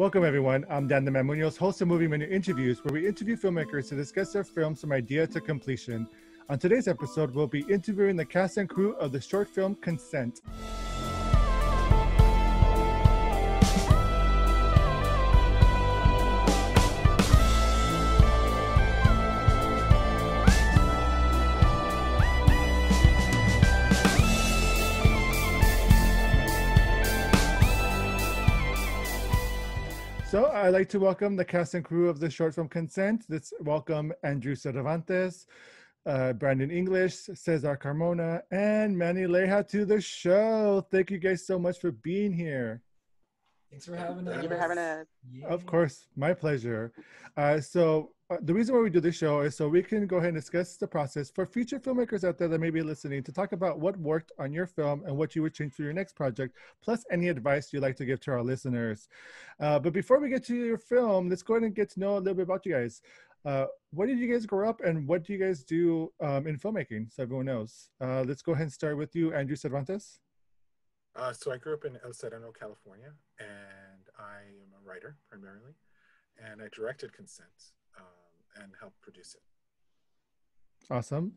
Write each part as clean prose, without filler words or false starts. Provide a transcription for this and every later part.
Welcome, everyone. I'm Dan the Man Muñoz, host of Movie Menu Interviews, where we interview filmmakers to discuss their films from idea to completion. On today's episode, we'll be interviewing the cast and crew of the short film Consent. So I'd like to welcome the cast and crew of the short film Consent. Let's welcome Andrew Cervantes, Brandon English, César Carmona, and Manee Leija to the show. Thank you guys so much for being here. Thanks for having us. Thank you for having us. Yeah. Of course, my pleasure. The reason why we do this show is so we can go ahead and discuss the process for future filmmakers out there that may be listening to talk about what worked on your film and what you would change for your next project, plus any advice you'd like to give to our listeners. But before we get to your film, let's go ahead and get to know a little bit about you guys. Where did you guys grow up and what do you guys do in filmmaking, so everyone knows? Let's go ahead and start with you, Andrew Cervantes. So I grew up in El Sereno, California, and I am a writer primarily, and I directed Consent and helped produce it. Awesome.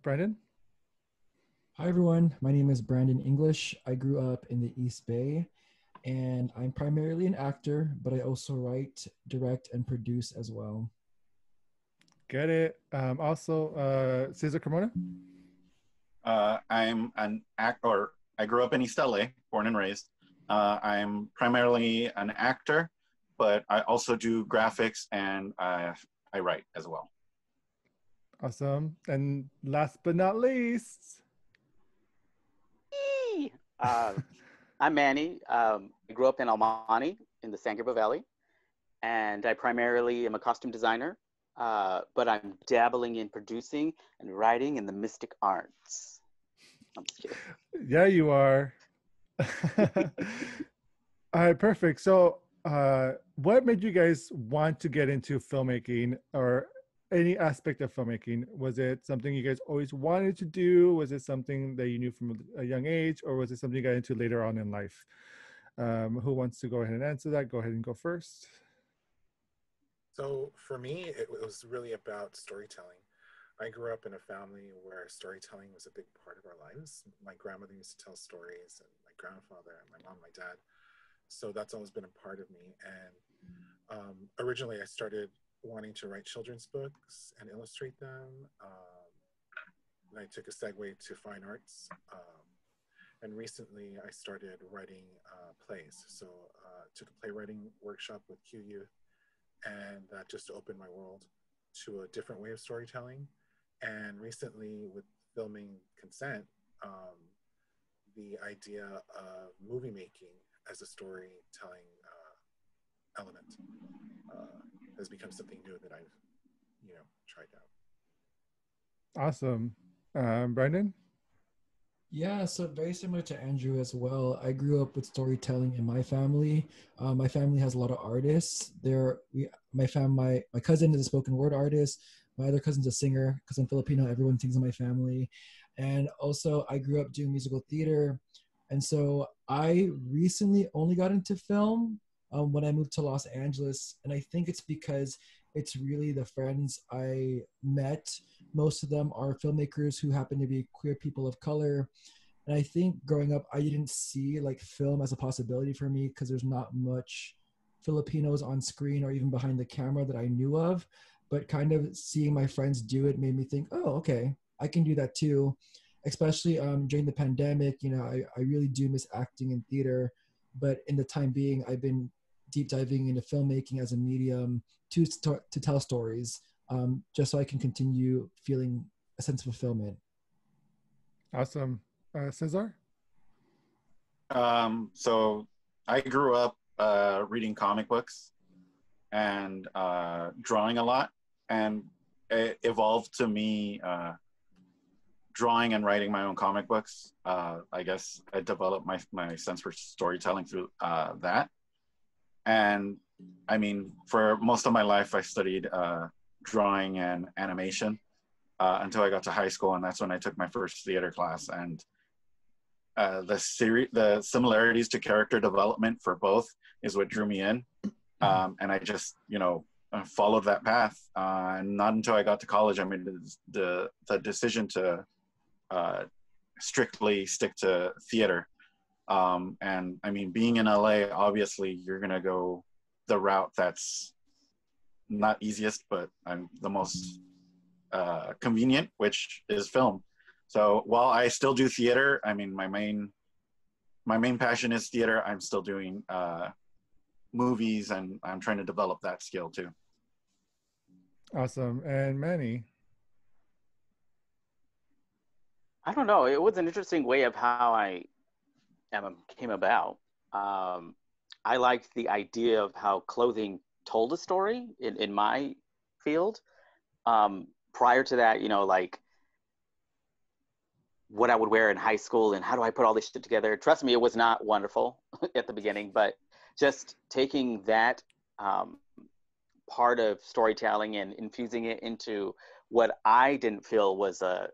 Brandon? Hi, everyone. My name is Brandon English. I grew up in the East Bay, and I'm primarily an actor, but I also write, direct, and produce as well. Get it. Also, César Carmona? I'm an actor. I grew up in East LA, born and raised. I'm primarily an actor, but I also do graphics and I write as well. Awesome. And last but not least. I'm Manee. I grew up in El Monte in the San Gabriel Valley, and I primarily am a costume designer, but I'm dabbling in producing and writing in the mystic arts. I'm just kidding. Yeah, you are. All right, perfect. So what made you guys want to get into filmmaking or any aspect of filmmaking? Was it something you guys always wanted to do? Was it something that you knew from a young age, or was it something you got into later on in life? Who wants to go ahead and answer that? Go ahead and go first. So for me, it was really about storytelling. I grew up in a family where storytelling was a big part of our lives. My grandmother used to tell stories, and my grandfather, and my mom, my dad. So that's always been a part of me. And originally I started wanting to write children's books and illustrate them. And I took a segue to fine arts. And recently I started writing plays. So took a playwriting workshop with Q Youth, and that just opened my world to a different way of storytelling. And recently with filming Consent, the idea of movie making as a storytelling element has become something new that I've, tried out. Awesome. Brandon? Yeah, so very similar to Andrew as well. I grew up with storytelling in my family. My family has a lot of artists. My cousin is a spoken word artist. My other cousin's a singer because I'm Filipino. Everyone sings in my family. And also I grew up doing musical theater. And so I recently only got into film when I moved to Los Angeles. And I think it's because it's really the friends I met. Most of them are filmmakers who happen to be queer people of color. And I think growing up, I didn't see film as a possibility for me because there's not much Filipinos on screen or even behind the camera that I knew of. But kind of seeing my friends do it made me think, oh, okay, I can do that too. Especially during the pandemic, I really do miss acting in theater. But in the time being, I've been deep diving into filmmaking as a medium to tell stories, just so I can continue feeling a sense of fulfillment. Awesome. César? So I grew up reading comic books and drawing a lot, and it evolved to me drawing and writing my own comic books. I guess I developed my sense for storytelling through that. And I mean, for most of my life, I studied drawing and animation until I got to high school, and that's when I took my first theater class. And the similarities to character development for both is what drew me in. And I just, followed that path. And not until I got to college, I made the decision to strictly stick to theater. And I mean, being in LA, obviously you're going to go the route that's not easiest, but I'm the most convenient, which is film. So while I still do theater, I mean, my main passion is theater. I'm still doing movies, and I'm trying to develop that skill too. Awesome. And Manny? I don't know. It was an interesting way of how I came about. I liked the idea of how clothing told a story in my field. Prior to that, like what I would wear in high school and how do I put all this shit together. Trust me, it was not wonderful at the beginning, but just taking that part of storytelling and infusing it into what I didn't feel was a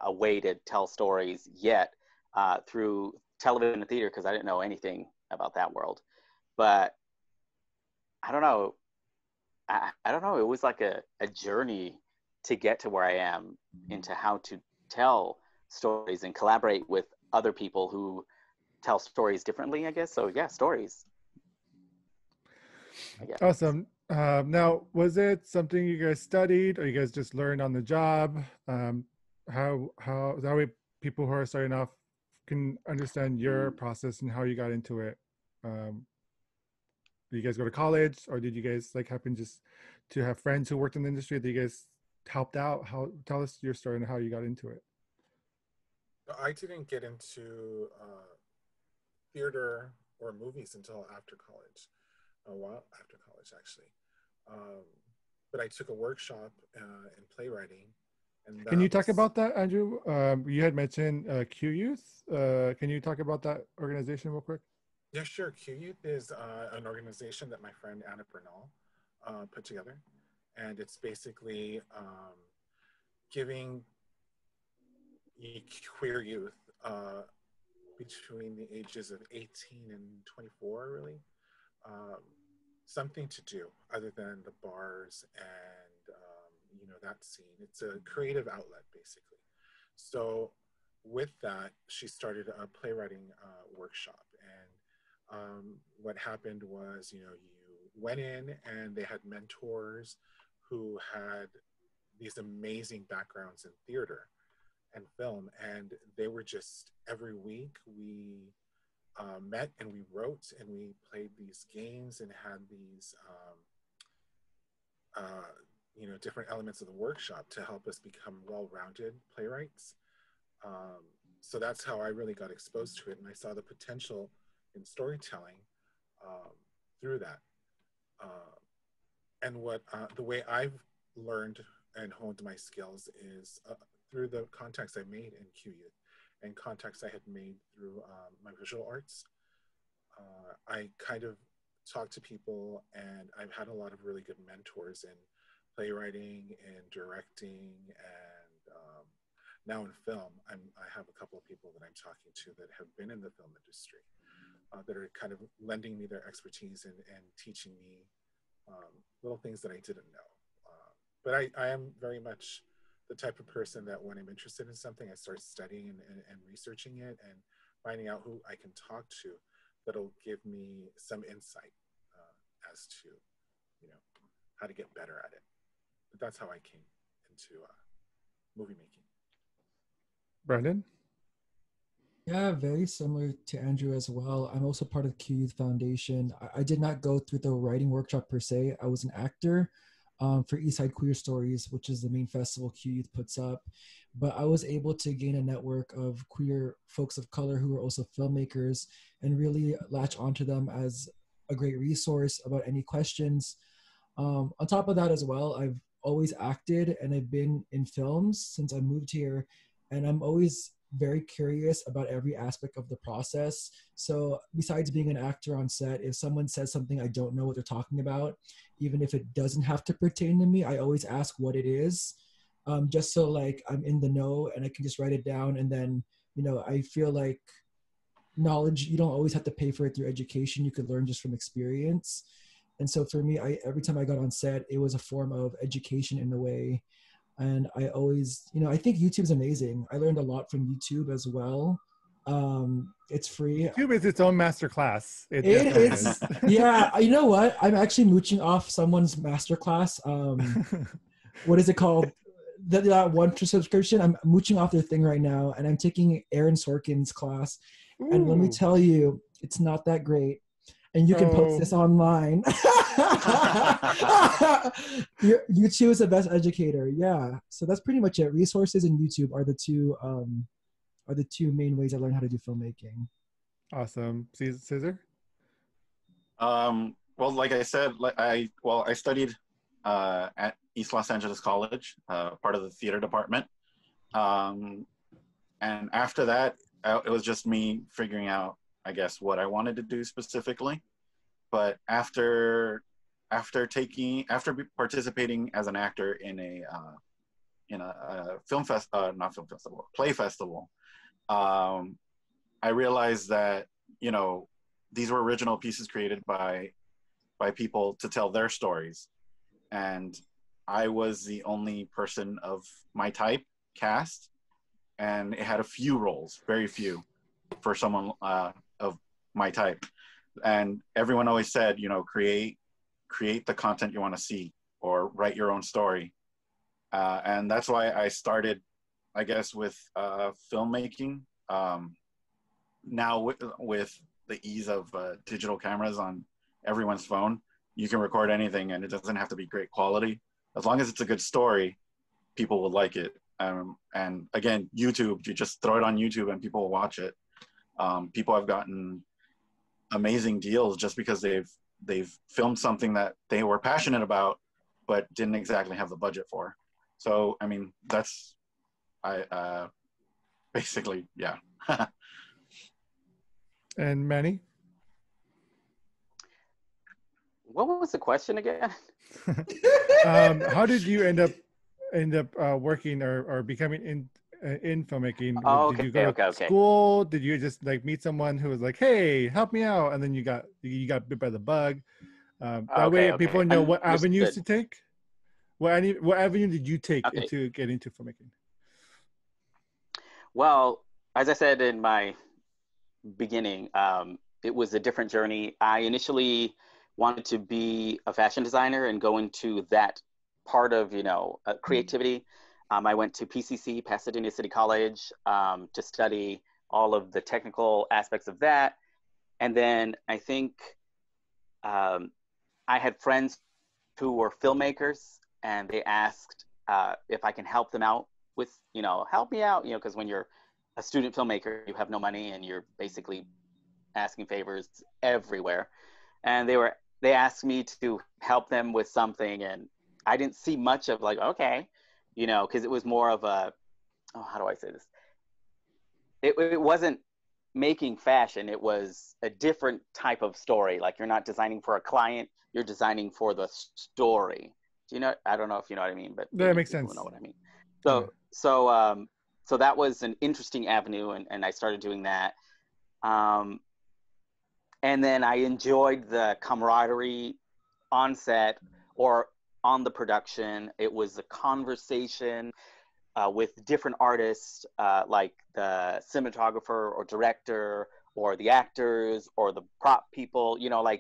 way to tell stories yet through television and theater, because I didn't know anything about that world. But I don't know. I don't know. It was like a journey to get to where I am into how to tell stories and collaborate with other people who tell stories differently, I guess. So yeah, stories. I guess. Awesome. Now, was it something you guys studied, or you guys just learned on the job? How that way people who are starting off can understand your process and how you got into it. Did you guys go to college, or did you guys like happen just to have friends who worked in the industry? Did you guys helped out? Tell us your story and how you got into it. I didn't get into theater or movies until after college, a while after college actually. But I took a workshop in playwriting. And can you talk about that, Andrew? You had mentioned Q Youth. Can you talk about that organization real quick? Yeah, sure. Q Youth is an organization that my friend Anna Bernal put together. And it's basically giving queer youth between the ages of 18 and 24, really, something to do other than the bars and that scene. It's a creative outlet, basically. So with that, she started a playwriting workshop. And what happened was, you went in and they had mentors who had these amazing backgrounds in theater and film, and they were just, every week we met and we wrote and we played these games and had these different elements of the workshop to help us become well-rounded playwrights. So that's how I really got exposed to it, and I saw the potential in storytelling through that. And what the way I've learned and honed my skills is through the contacts I made in Q Youth and contacts I had made through my visual arts. I kind of talked to people, and I've had a lot of really good mentors in playwriting and directing, and now in film. I have a couple of people that I'm talking to that have been in the film industry that are kind of lending me their expertise and teaching me little things that I didn't know. But I am very much the type of person that when I'm interested in something, I start studying and researching it and finding out who I can talk to that'll give me some insight as to, how to get better at it. But that's how I came into movie making. Brandon? Yeah, very similar to Andrew as well. I'm also part of the Q Youth Foundation. I did not go through the writing workshop per se. I was an actor for Eastside Queer Stories, which is the main festival Q Youth puts up. But I was able to gain a network of queer folks of color who are also filmmakers and really latch onto them as a great resource about any questions. On top of that as well, I've always acted and I've been in films since I moved here, and I'm always very curious about every aspect of the process. So besides being an actor on set, if someone says something I don't know what they're talking about, even if it doesn't have to pertain to me, I always ask what it is, just so like I'm in the know and I can just write it down. And then, I feel like knowledge, you don't always have to pay for it through education. You could learn just from experience. And so for me, every time I got on set, it was a form of education in a way. And I always, I think YouTube's amazing. I learned a lot from YouTube as well. It's free. YouTube is its own master class. It definitely It's is. yeah. You know what? I'm actually mooching off someone's masterclass. What is it called? That one subscription. I'm mooching off their thing right now, and I'm taking Aaron Sorkin's class. And let me Ooh. tell you, it's not that great. And you can post this online. YouTube is the best educator. Yeah. So that's pretty much it. Resources and YouTube are the two main ways I learned how to do filmmaking. Awesome. César? Well, like I said, I studied at East Los Angeles College, part of the theater department. And after that, it was just me figuring out, I guess, what I wanted to do specifically. But after participating as an actor in a play festival, I realized that, these were original pieces created by people to tell their stories. And I was the only person of my type cast, and it had a few roles, very few, for someone of my type. And everyone always said, create the content you want to see, or write your own story. And that's why I started, I guess, with filmmaking. Now with the ease of digital cameras on everyone's phone, you can record anything, and it doesn't have to be great quality. As long as it's a good story, people will like it. And again, YouTube, you just throw it on YouTube and people will watch it. People have gotten amazing deals just because they've filmed something that they were passionate about, but didn't exactly have the budget for. So, I mean, that's, basically, yeah. And Manee? What was the question again? How did you end up working or becoming in filmmaking? Oh, Did you go to school? Did you just meet someone who was like, "Hey, help me out," and then you got bit by the bug? That way, people know what avenues to take. What avenue did you take to get into filmmaking? Well, as I said in my beginning, it was a different journey. I initially wanted to be a fashion designer and go into that part of creativity. I went to PCC, Pasadena City College, to study all of the technical aspects of that. And then I think I had friends who were filmmakers, and they asked if I can help them out with, help me out, because when you're a student filmmaker, you have no money and you're basically asking favors everywhere. And they asked me to help them with something, and I didn't see much of okay, because it was more of a, how do I say this? It wasn't making fashion. It was a different type of story. Like, you're not designing for a client, you're designing for the story. Do you know? I don't know if you know what I mean, but that makes sense. Know what I mean. So that was an interesting avenue, and I started doing that. And then I enjoyed the camaraderie on set or on the production. It was a conversation with different artists, like the cinematographer or director or the actors or the prop people,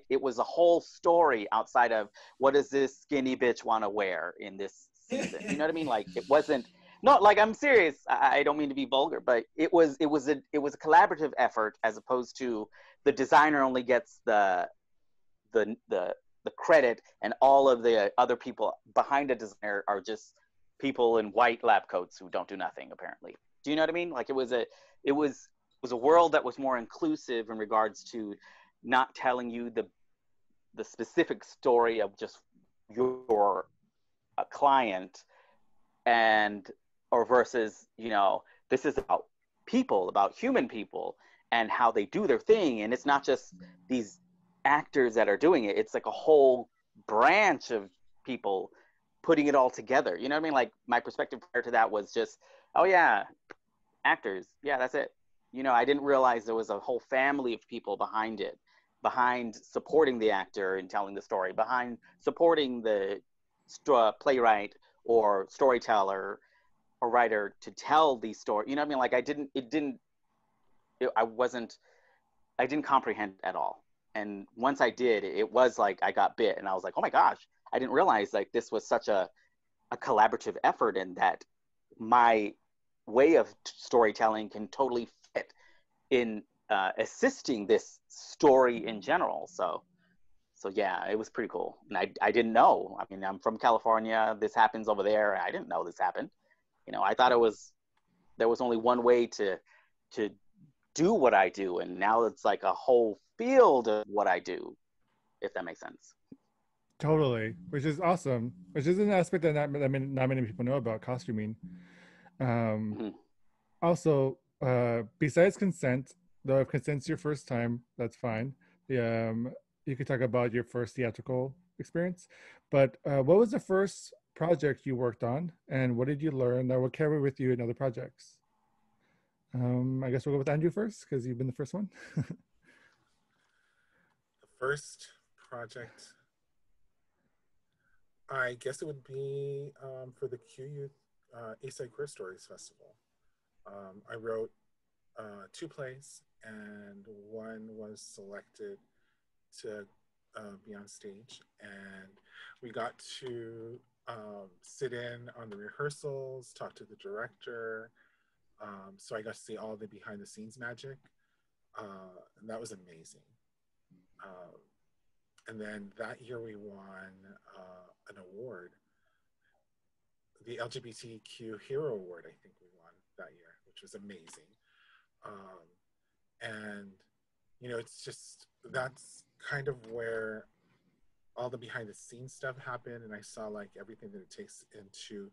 it was a whole story outside of what does this skinny bitch want to wear in this season? You know what I mean? It wasn't, no, I'm serious. I don't mean to be vulgar, but it was a collaborative effort, as opposed to the designer only gets the credit, and all of the other people behind a designer are just people in white lab coats who don't do nothing, apparently. Do you know what I mean? It was a world that was more inclusive in regards to not telling you the specific story of just your client, or versus, this is about people, about human people and how they do their thing. And it's not just these actors that are doing it. It's like a whole branch of people putting it all together. You know what I mean? My perspective prior to that was just, oh yeah, actors. Yeah, that's it. You know, I didn't realize there was a whole family of people behind it, behind supporting the actor and telling the story, behind supporting the playwright or storyteller or writer to tell these stories. You know what I mean? Like I didn't comprehend at all. And once I did, it was like I got bit, and I was like, oh my gosh, I didn't realize like this was such a collaborative effort, and that my way of storytelling can totally fit in assisting this story in general. So yeah, it was pretty cool. And I didn't know. I mean, I'm from California. This happens over there. I didn't know this happened. You know, I thought there was only one way to do what I do, and now it's like a whole field of what I do, if that makes sense. Totally, which is awesome. Which is an aspect that not many people know about costuming. Mm-hmm. Also, besides consent, though if consent's your first time, that's fine. You could talk about your first theatrical experience. But what was the first project you worked on, and what did you learn that will carry with you in other projects? I guess we'll go with Andrew first, because you've been the first one. The first project, I guess it would be for the QU Eastside Queer Stories Festival. I wrote 2 plays, and one was selected to be on stage, and we got to sit in on the rehearsals, talk to the director. So I got to see all the behind the scenes magic, and that was amazing. And then that year we won an award, the LGBTQ Hero Award, I think we won that year, which was amazing. And, you know, it's just, that's kind of where all the behind the scenes stuff happened. And I saw like everything that it takes into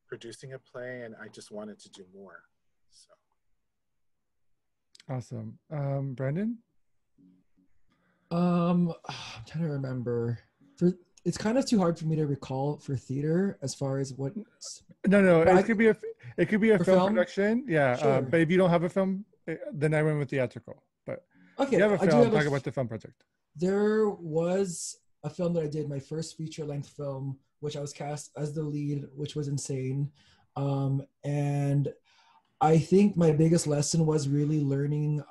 producing a play, and I just wanted to do more. So. Awesome. Brandon? I'm trying to remember. It's kind of too hard for me to recall for theater as far as what. No. It could be a film production. Yeah. Sure. But if you don't have a film, then I went with theatrical. But okay, if you have a film, talk about the film project. There was a film that I did, my first feature-length film, which I was cast as the lead, which was insane. And I think my biggest lesson was really learning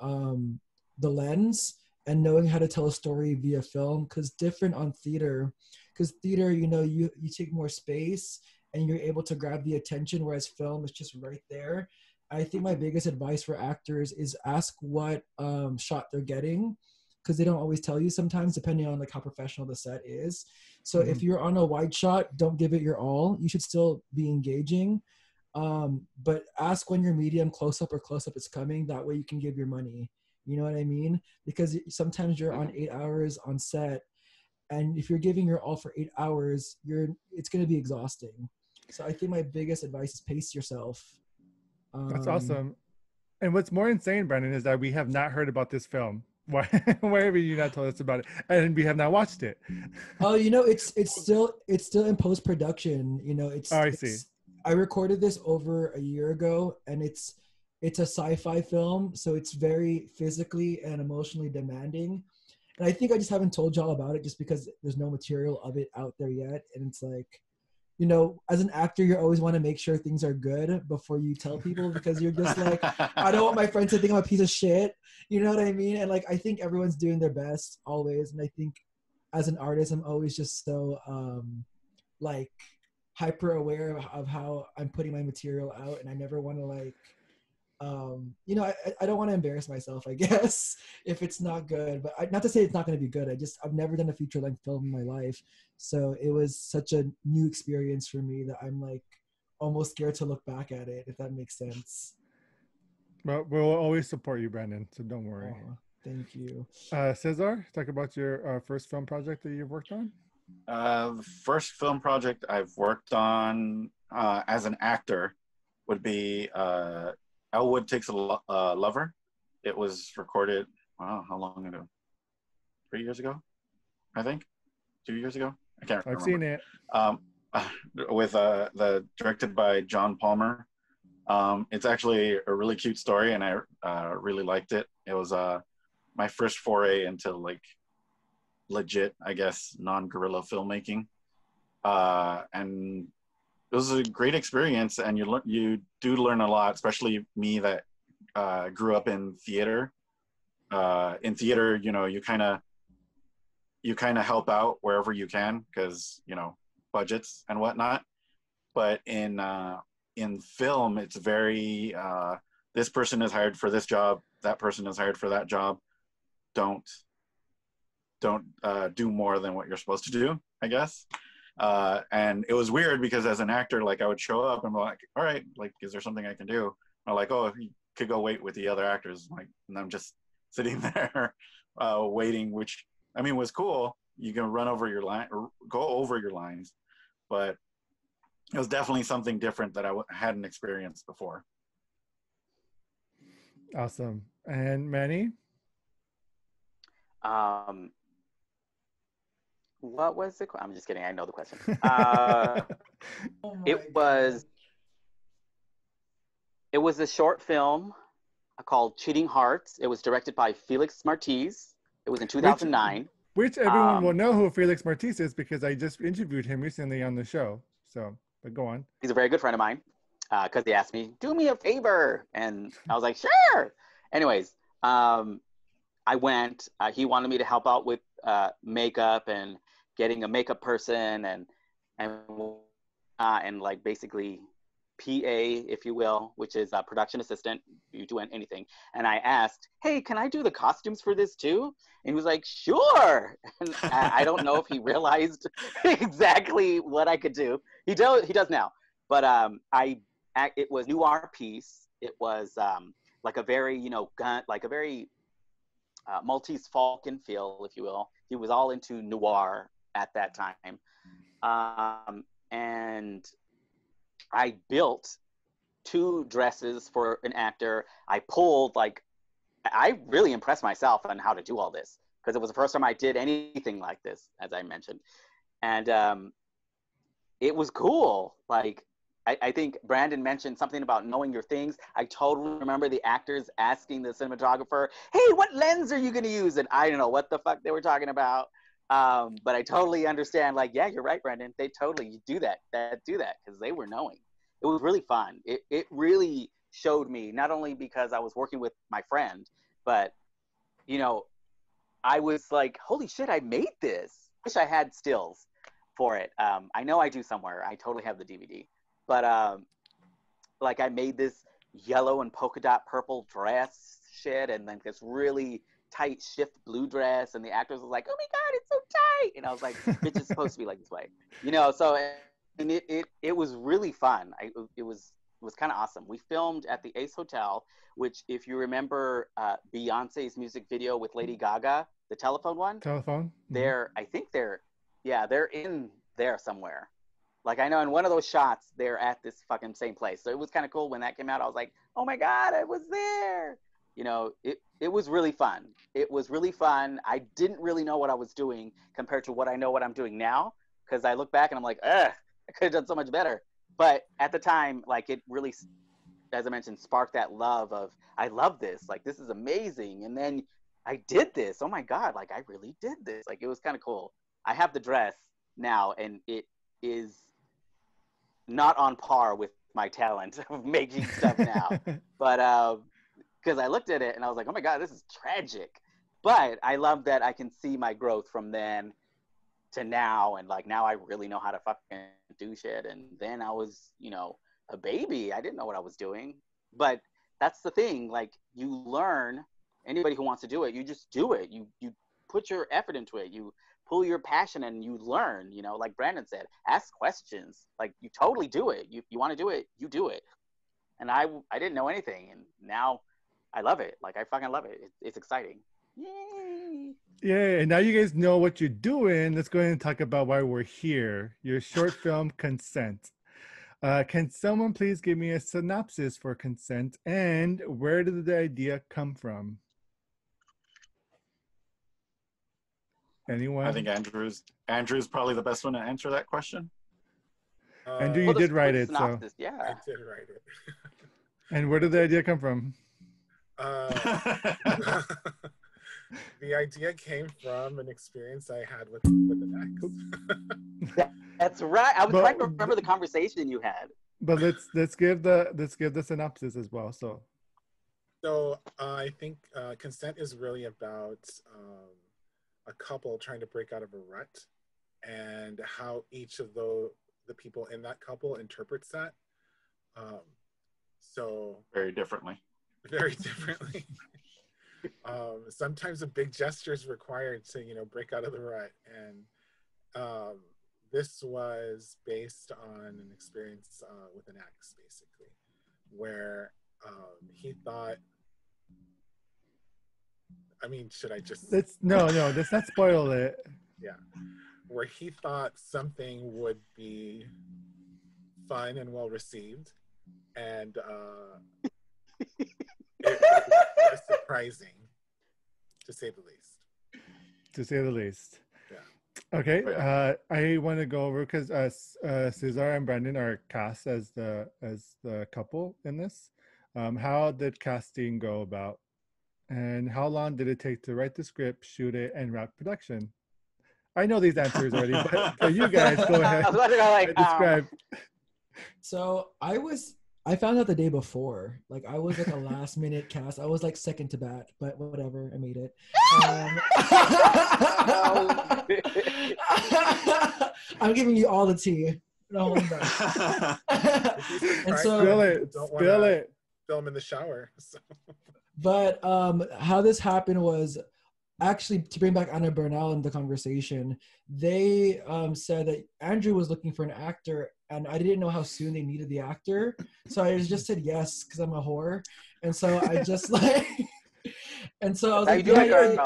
the lens and knowing how to tell a story via film, because different on theater, because theater, you know, you take more space and you're able to grab the attention, whereas film is just right there. I think my biggest advice for actors is ask what shot they're getting, because they don't always tell you sometimes, depending on like how professional the set is. So if you're on a wide shot, don't give it your all. You should still be engaging. But ask when your medium close up is coming. That way you can give your money. You know what I mean? Because sometimes you're on 8 hours on set, and if you're giving your all for 8 hours, it's going to be exhausting. So I think my biggest advice is pace yourself. That's awesome. And what's more insane, Brandon, is that we have not heard about this film. Why have you not told us about it? And we have not watched it. Oh, you know, it's still in post-production. You know, I see. I recorded this over a year ago, and it's a sci-fi film, so it's very physically and emotionally demanding. And I think I just haven't told y'all about it just because there's no material of it out there yet. And it's like, you know, as an actor, you always want to make sure things are good before you tell people, because you're just like, I don't want my friends to think I'm a piece of shit. You know what I mean? And like, I think everyone's doing their best always. And I think as an artist, I'm always just so like hyper aware of how I'm putting my material out. And I never want to like, you know, I don't want to embarrass myself, I guess, if it's not good. But not to say it's not going to be good. I've never done a feature-length film in my life. So it was such a new experience for me that I'm like almost scared to look back at it, if that makes sense. Well, we'll always support you, Brandon, so don't worry. Oh, thank you. Cesar, talk about your first film project that you've worked on. The first film project I've worked on as an actor would be Elwood Takes a Lover. It was recorded, wow, how long ago? 3 years ago, I think? 2 years ago? I can't remember. I've seen it. With directed by John Palmer. It's actually a really cute story, and I really liked it. It was my first foray into like legit, I guess, non-guerrilla filmmaking, and it was a great experience. And you do learn a lot, especially me that grew up in theater. In theater, you know, you kind of help out wherever you can because, you know, budgets and whatnot. But in film, it's very this person is hired for this job, that person is hired for that job. Don't do more than what you're supposed to do, I guess. And it was weird because as an actor, like I would show up and be like, all right, like, is there something I can do? Or like, oh, you could go wait with the other actors. Like, and I'm just sitting there waiting, which I mean was cool. You can run over your line or go over your lines, but it was definitely something different that I hadn't experienced before. Awesome. And Manny? What was the question? I'm just kidding. I know the question. Oh my It God. was a short film called Cheating Hearts. It was directed by Felix Martís. It was in 2009. Which everyone will know who Felix Martís is because I just interviewed him recently on the show. So, but go on. He's a very good friend of mine because he asked me, do me a favor. And I was like, sure. Anyways, I went. He wanted me to help out with makeup and getting a makeup person and like basically PA, if you will, which is a production assistant. You do anything. And I asked, hey, can I do the costumes for this too? And he was like, sure. And I don't know if he realized exactly what I could do. He does now. But it was noir piece. It was like a very, you know, like a very Maltese Falcon feel, if you will. He was all into noir at that time. And I built 2 dresses for an actor. I really impressed myself on how to do all this because it was the first time I did anything like this, as I mentioned. And it was cool. Like, I think Brandon mentioned something about knowing your things. I totally remember the actors asking the cinematographer, hey, what lens are you going to use? And I don't know what the fuck they were talking about. But I totally understand, like, yeah, you're right, Brandon. They totally do that because they were knowing. It was really fun. It really showed me, not only because I was working with my friend, but, you know, I was like, holy shit, I made this. Wish I had stills for it. I know I do somewhere. I totally have the DVD. But like I made this yellow and polka dot purple dress shit and then this really tight shift blue dress, and the actors was like, oh my God, it's so tight. And I was like, bitch, it's supposed to be like this way. You know, so and it was really fun. It was kind of awesome. We filmed at the Ace Hotel, which if you remember Beyonce's music video with Lady Gaga, the telephone one. Telephone? I think they're in there somewhere. Like I know in one of those shots, they're at this fucking same place. So it was kind of cool when that came out. I was like, oh my God, I was there. You know, it was really fun. It was really fun. I didn't really know what I was doing compared to what I'm doing now. Because I look back and I'm like, I could have done so much better. But at the time, like it really, as I mentioned, sparked that love of, I love this. Like, this is amazing. And then I did this. Oh my God, like I really did this. Like it was kind of cool. I have the dress now and it is not on par with my talent of making stuff now. But because I looked at it and I was like, oh my God, this is tragic. But I love that I can see my growth from then to now. And like now I really know how to fucking do shit. And then I was, you know, a baby. I didn't know what I was doing. But that's the thing. Like you learn, anybody who wants to do it, you just do it. You put your effort into it. You pull your passion and you learn, you know, like Brandon said, ask questions. Like you totally do it. You want to do it, you do it. And I didn't know anything. And now I love it. Like I fucking love it. It's exciting. Yay. Yeah, and now you guys know what you're doing. Let's go ahead and talk about why we're here. Your short film, Consent. Can someone please give me a synopsis for Consent and where did the idea come from? Anyone? I think Andrew's probably the best one to answer that question. Andrew, you Well, did write quick it, so. synopsis, I yeah. did write it. And where did the idea come from? The idea came from an experience I had with an ex. That's right. I was But- trying to remember the conversation you had. But let's give the synopsis as well. So So I think consent is really about a couple trying to break out of a rut, and how each of the people in that couple interprets that. So Very differently. very differently. Sometimes a big gesture is required to break out of the rut, and this was based on an experience with an ex, basically, where he thought, I mean, should I just no, let's not spoil it. yeah, where he thought something would be fun and well received, and it was surprising, to say the least. To say the least. Yeah. Okay. I want to go over because Cesar and Brandon are cast as the couple in this. How did casting go about? And how long did it take to write the script, shoot it, and wrap production? I know these answers already, but for you guys, go ahead I was wondering, and describe. So I found out the day before. Like I was like a last minute cast. I was like second to bat, but whatever, I made it. I'm giving you all the tea. No, hold back. And so, Spill it. Film in the shower. So. But how this happened was actually, to bring back Anna Bernal in the conversation, they said that Andrew was looking for an actor, and I didn't know how soon they needed the actor, so I just said yes because I'm a whore, and so I just like, and so I was like, yeah.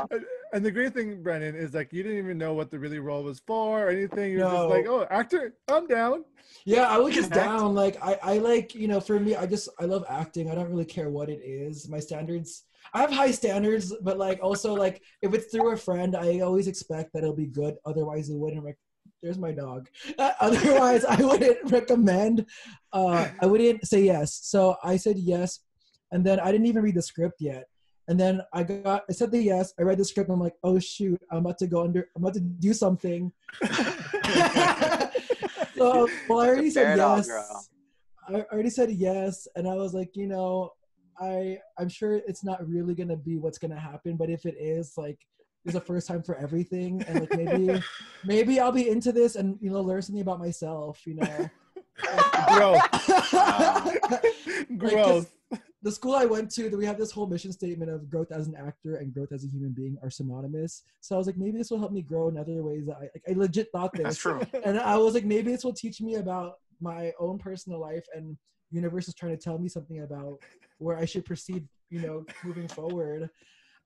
And the great thing, Brandon, is like you didn't even know what the really role was for or anything. You're No. just like, oh, actor, I'm down. Yeah, I was just down. Like I like, for me, I love acting. I don't really care what it is. My standards, I have high standards, but like also like if it's through a friend, I always expect that it'll be good. Otherwise, it wouldn't. There's my dog. Otherwise, I wouldn't recommend. I wouldn't say yes. So I said yes, and then I didn't even read the script yet. And then I said the yes. I read the script. And I'm like, oh shoot, I'm about to do something. So well, I already said yes. I already said yes, and I was like, I'm sure it's not really gonna be what's gonna happen, but if it is, like, it's a first time for everything, and like maybe I'll be into this and learn something about myself. Growth. The school I went to, we have this whole mission statement of growth as an actor and growth as a human being are synonymous. So I was like, maybe this will help me grow in other ways. I legit thought this. That's true. And I was like, maybe this will teach me about my own personal life, and universe is trying to tell me something about where I should proceed, moving forward.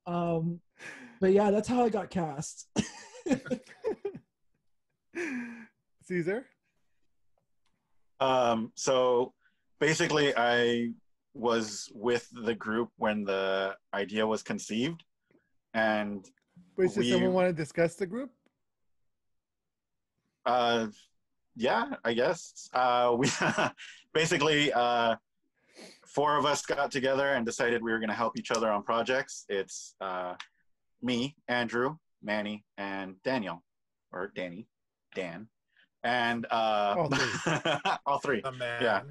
But yeah, that's how I got cast. Cesar? So basically I was with the group when the idea was conceived, and Wait, does someone want to discuss the group? Yeah, I guess we basically 4 of us got together and decided we were going to help each other on projects. It's me, Andrew, Manee, and Daniel, or Dan, and All 3. all 3. Yeah.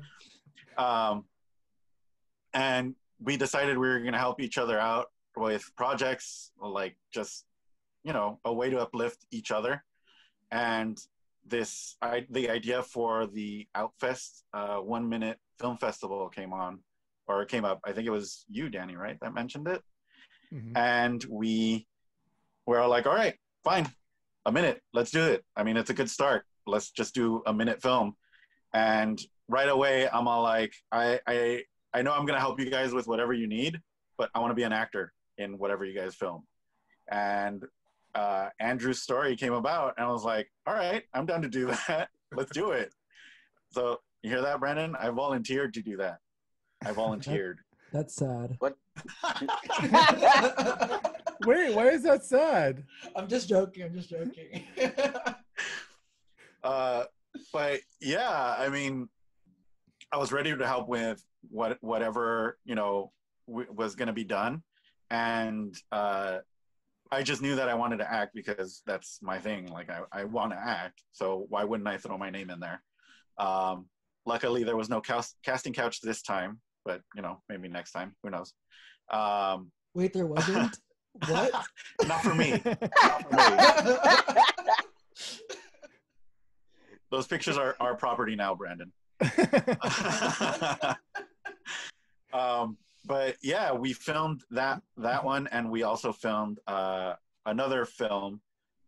And we decided we were going to help each other out with projects, like just, a way to uplift each other. And the idea for the Outfest 1 Minute Film Festival came up. I think it was you, Danny, right, that mentioned it. Mm-hmm. And we were all like, all right, fine, a minute, let's do it. I mean, it's a good start. Let's just do a minute film. And right away, I'm all like, I know I'm going to help you guys with whatever you need, but I want to be an actor in whatever you guys film. And Andrew's story came about, and I was like, all right, I'm down to do that. Let's do it. So you hear that, Brandon? I volunteered to do that. I volunteered. That's sad. What? Wait, why is that sad? I'm just joking. But yeah, I mean, I was ready to help with whatever was going to be done, and I just knew that I wanted to act because that's my thing. Like I want to act, so why wouldn't I throw my name in there? Luckily, there was no casting couch this time, but maybe next time. Who knows? Wait, there wasn't? What? Not for me. Not for me. Those pictures are our property now, Brandon. But yeah, we filmed that one, and we also filmed another film,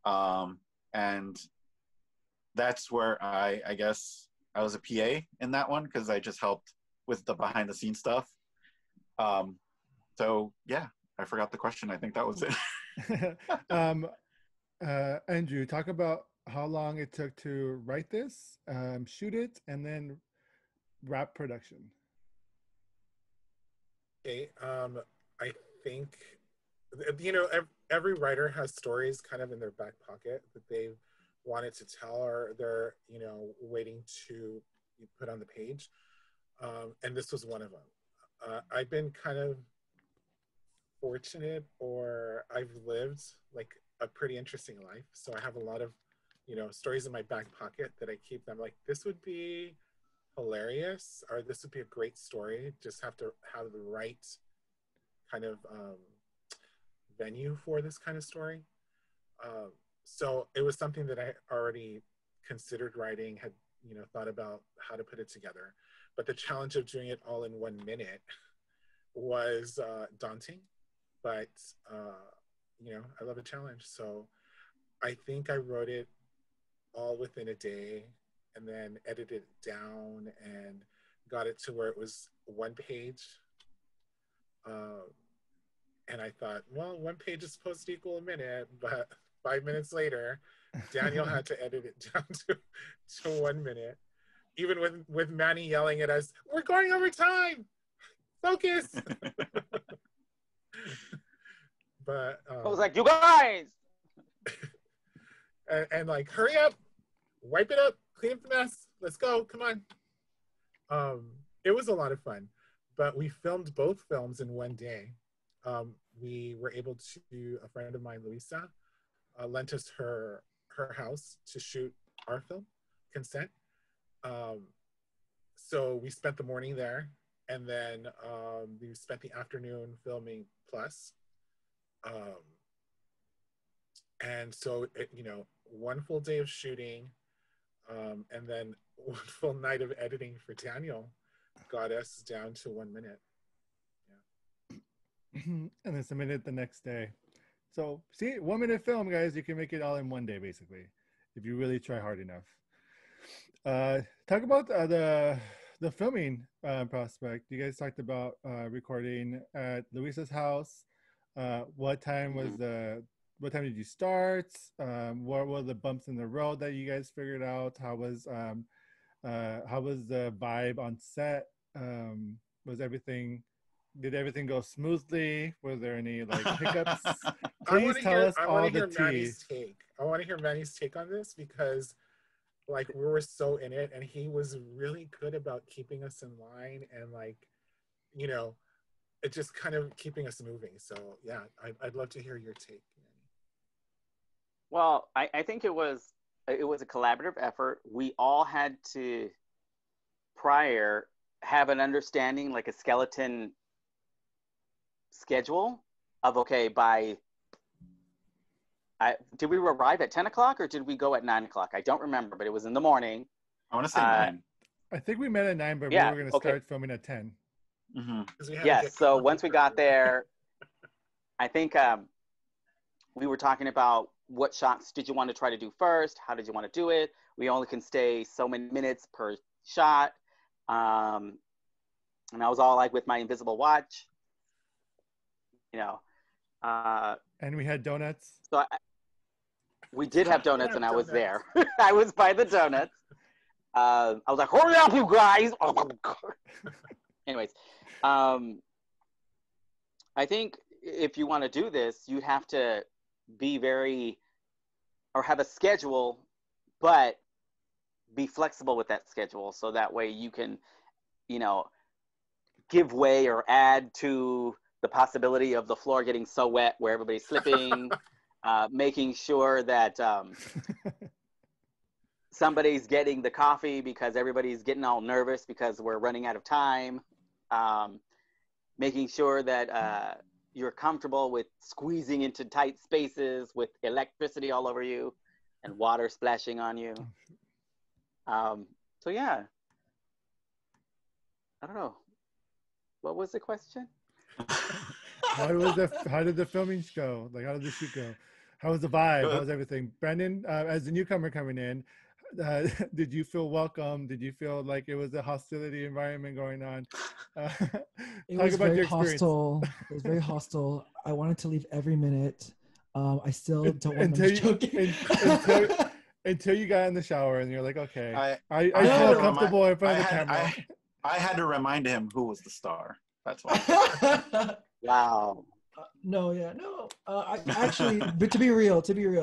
and that's where I guess I was a PA in that one because I just helped with the behind the scenes stuff. So yeah, I forgot the question. I think that was it. Andrew, talk about how long it took to write this, shoot it, and then wrap production. Okay, I think every writer has stories kind of in their back pocket that they wanted to tell, or they're waiting to be put on the page, and this was one of them. I've been kind of fortunate, or I've lived like a pretty interesting life, so I have a lot of stories in my back pocket that I keep. Them like, this would be hilarious, or this would be a great story, just have to have the right kind of venue for this kind of story. So it was something that I already considered writing, had thought about how to put it together, but the challenge of doing it all in 1 minute was daunting. But I love a challenge, so I think I wrote it all within a day, and then edited it down and got it to where it was 1 page. And I thought, well, 1 page is supposed to equal a minute, but 5 minutes later, Daniel had to edit it down to 1 minute, even with Manee yelling at us, "We're going over time! Focus!" But I was like, you guys! and like, hurry up, wipe it up, clean up the mess, let's go, come on. It was a lot of fun, but we filmed both films in 1 day. We were able to, a friend of mine, Luisa, lent us her house to shoot our film, Consent. So we spent the morning there, and then we spent the afternoon filming Plus. And so, 1 full day of shooting, and then 1 full night of editing for Daniel got us down to 1 minute. Yeah. And then submitted the next day. So see, 1 minute film, guys, you can make it all in 1 day, basically, if you really try hard enough. Talk about the filming prospect. You guys talked about recording at Luisa's house. What time did you start? What were the bumps in the road that you guys figured out? How was the vibe on set? Did everything go smoothly? Were there any hiccups? Please tell us all the tea. I want to hear Manny's take on this, because we were so in it, and he was really good about keeping us in line, and it just kind of keeping us moving. So yeah, I'd love to hear your take. Well, I think it was a collaborative effort. We all had to prior have an understanding, like a skeleton schedule of, okay, did we arrive at 10 o'clock or did we go at 9 o'clock? I don't remember, but it was in the morning. I want to say 9. I think we met at 9, but yeah, we were going to start filming at 10. Mm-hmm. Yes, so once we got there, I think we were talking about what shots did you want to try to do first? How did you want to do it? We only can stay so many minutes per shot. And I was all like with my invisible watch, and we had donuts. So we did have donuts, and I was there. I was by the donuts. I was like, hurry up, you guys. Anyways, I think if you want to do this, you have to be or have a schedule, but be flexible with that schedule, so that way you can, you know, give way or add to the possibility of the floor getting so wet where everybody's slipping, making sure that somebody's getting the coffee because everybody's getting all nervous because we're running out of time, making sure that you're comfortable with squeezing into tight spaces with electricity all over you and water splashing on you. So yeah, I don't know. What was the question? How did the filming go? Like, how did the shoot go? How was the vibe? How was everything? Brandon, as a newcomer coming in, did you feel welcome? Did you feel like it was a hostility environment going on? It was very hostile. It was very hostile. I wanted to leave every minute. I still don't want to joking. Until you got in the shower and you're like, okay, I feel comfortable in front of the camera. I had to remind him who was the star. That's why. Wow. No. I actually, but to be real,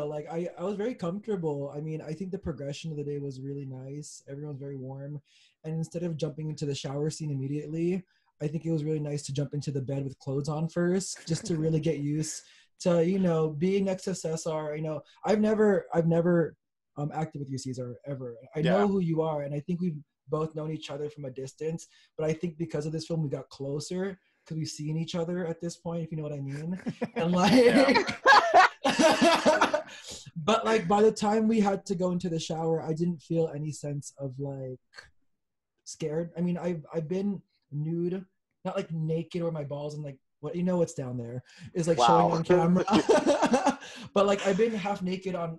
like I was very comfortable. I mean, I think the progression of the day was really nice. Everyone's very warm, and instead of jumping into the shower scene immediately, I think it was really nice to jump into the bed with clothes on first, just to really get used to, you know, being next to Cesar. You know, I've never acted with you, Cesar, ever. I know who you are, and I think we've both known each other from a distance. But I think because of this film, we got closer because we've seen each other at this point, if you know what I mean. And like, but like by the time we had to go into the shower, I didn't feel any sense of like scared. I mean, I've been nude, not like naked or my balls and like what, you know, what's down there is like showing on camera. But like I've been half naked on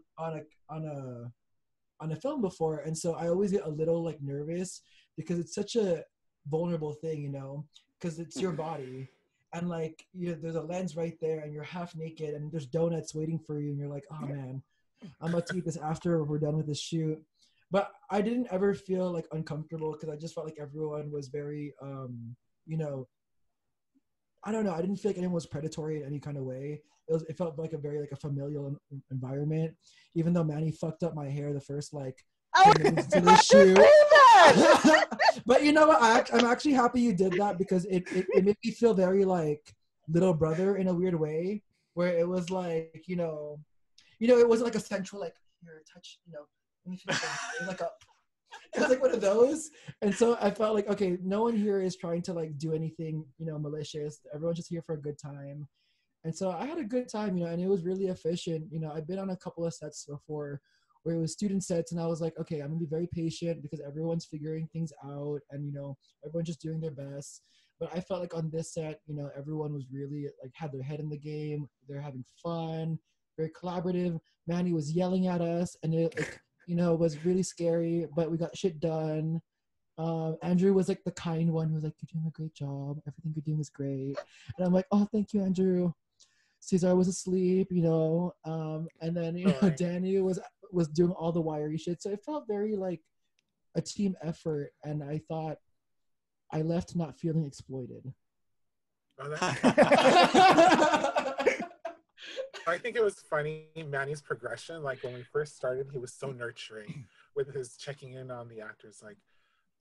a film before, and so I always get a little like nervous because it's such a vulnerable thing, you know, because it's your body, and like there's a lens right there, and you're half naked, and there's donuts waiting for you, and you're like, oh man, I'm about to eat this after we're done with the shoot. But I didn't ever feel like uncomfortable because I just felt like everyone was very, you know, I don't know. I didn't feel like anyone was predatory in any kind of way. It felt like a very like a familial environment, even though Manee fucked up my hair the first like 10 minutes into the shoot. But you know what? I'm actually happy you did that because it made me feel very like little brother in a weird way, where it was like you know it wasn't like a central like here touch let me feel like it was like one of those. And so I felt like, okay, no one here is trying to like do anything, malicious. Everyone's just here for a good time. And so I had a good time, and it was really efficient. I've been on a couple of sets before where it was student sets, and I was like, okay, I'm gonna be very patient because everyone's figuring things out and, everyone's just doing their best. But I felt like on this set, everyone was really like had their head in the game. They're having fun, very collaborative. Manee was yelling at us, and it like, was really scary, but we got shit done. Andrew was like the kind one who was like, you're doing a great job. Everything you're doing is great. And I'm like, oh, thank you, Andrew. Cesar was asleep, and then, Danny was doing all the wiry shit. So it felt very like a team effort. And I thought I left not feeling exploited. I think it was funny, Manee's progression. Like when we first started, he was so nurturing with his checking in on the actors. Like,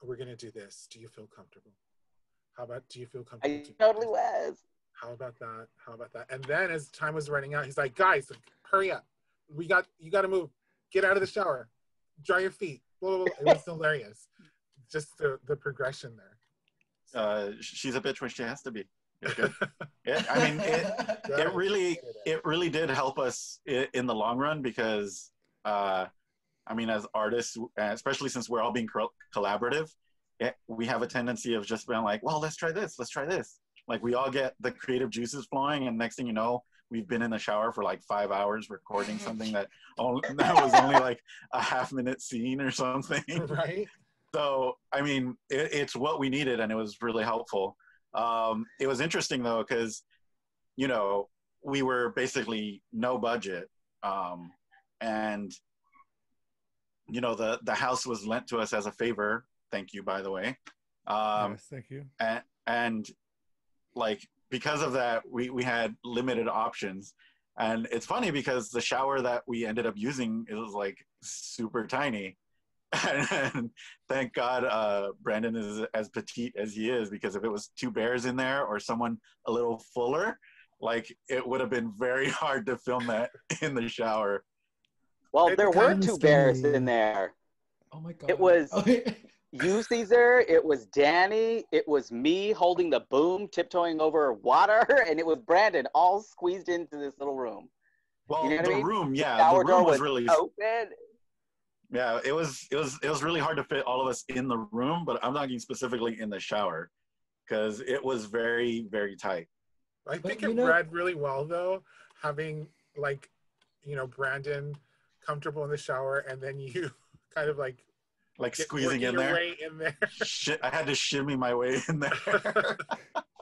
we're going to do this. Do you feel comfortable? How about, do you feel comfortable? I totally was. How about that? How about that? And then as time was running out, he's like, guys, hurry up. You got to move. Get out of the shower. Dry your feet. Blah, blah, blah. It was hilarious. Just the progression there. She's a bitch when she has to be. Yeah, I mean, it really did help us in the long run because, I mean, as artists, especially since we're all being collaborative, we have a tendency of just being like, well, let's try this. Like we all get the creative juices flowing, and next thing you know, we've been in the shower for like 5 hours recording something that was only like a half-minute scene or something. Right. So, I mean, it's what we needed, and it was really helpful. It was interesting though, because, we were basically no budget. And, the house was lent to us as a favor. Thank you, by the way. Yes, thank you. And like, because of that, we had limited options. And it's funny because the shower that we ended up using, it was like super tiny. And thank God Brandon is as petite as he is, because if it was two bears in there or someone a little fuller, like it would have been very hard to film that in the shower. Well, there were Kinda two bears scary. in there. Oh my god. It was Oh, you, Caesar. It was Danny. It was me holding the boom, tiptoeing over water, and it was Brandon, all squeezed into this little room. Well, You know what the I mean? room, The yeah, the shower door room was was really, open. yeah, it was really hard to fit all of us in the room, but I'm talking specifically in the shower because it was very, very tight. I But think you it know- read really well though, having like, Brandon comfortable in the shower, and then you kind of like Squeezing working in your there. way in there. Shit, I had to shimmy my way in there.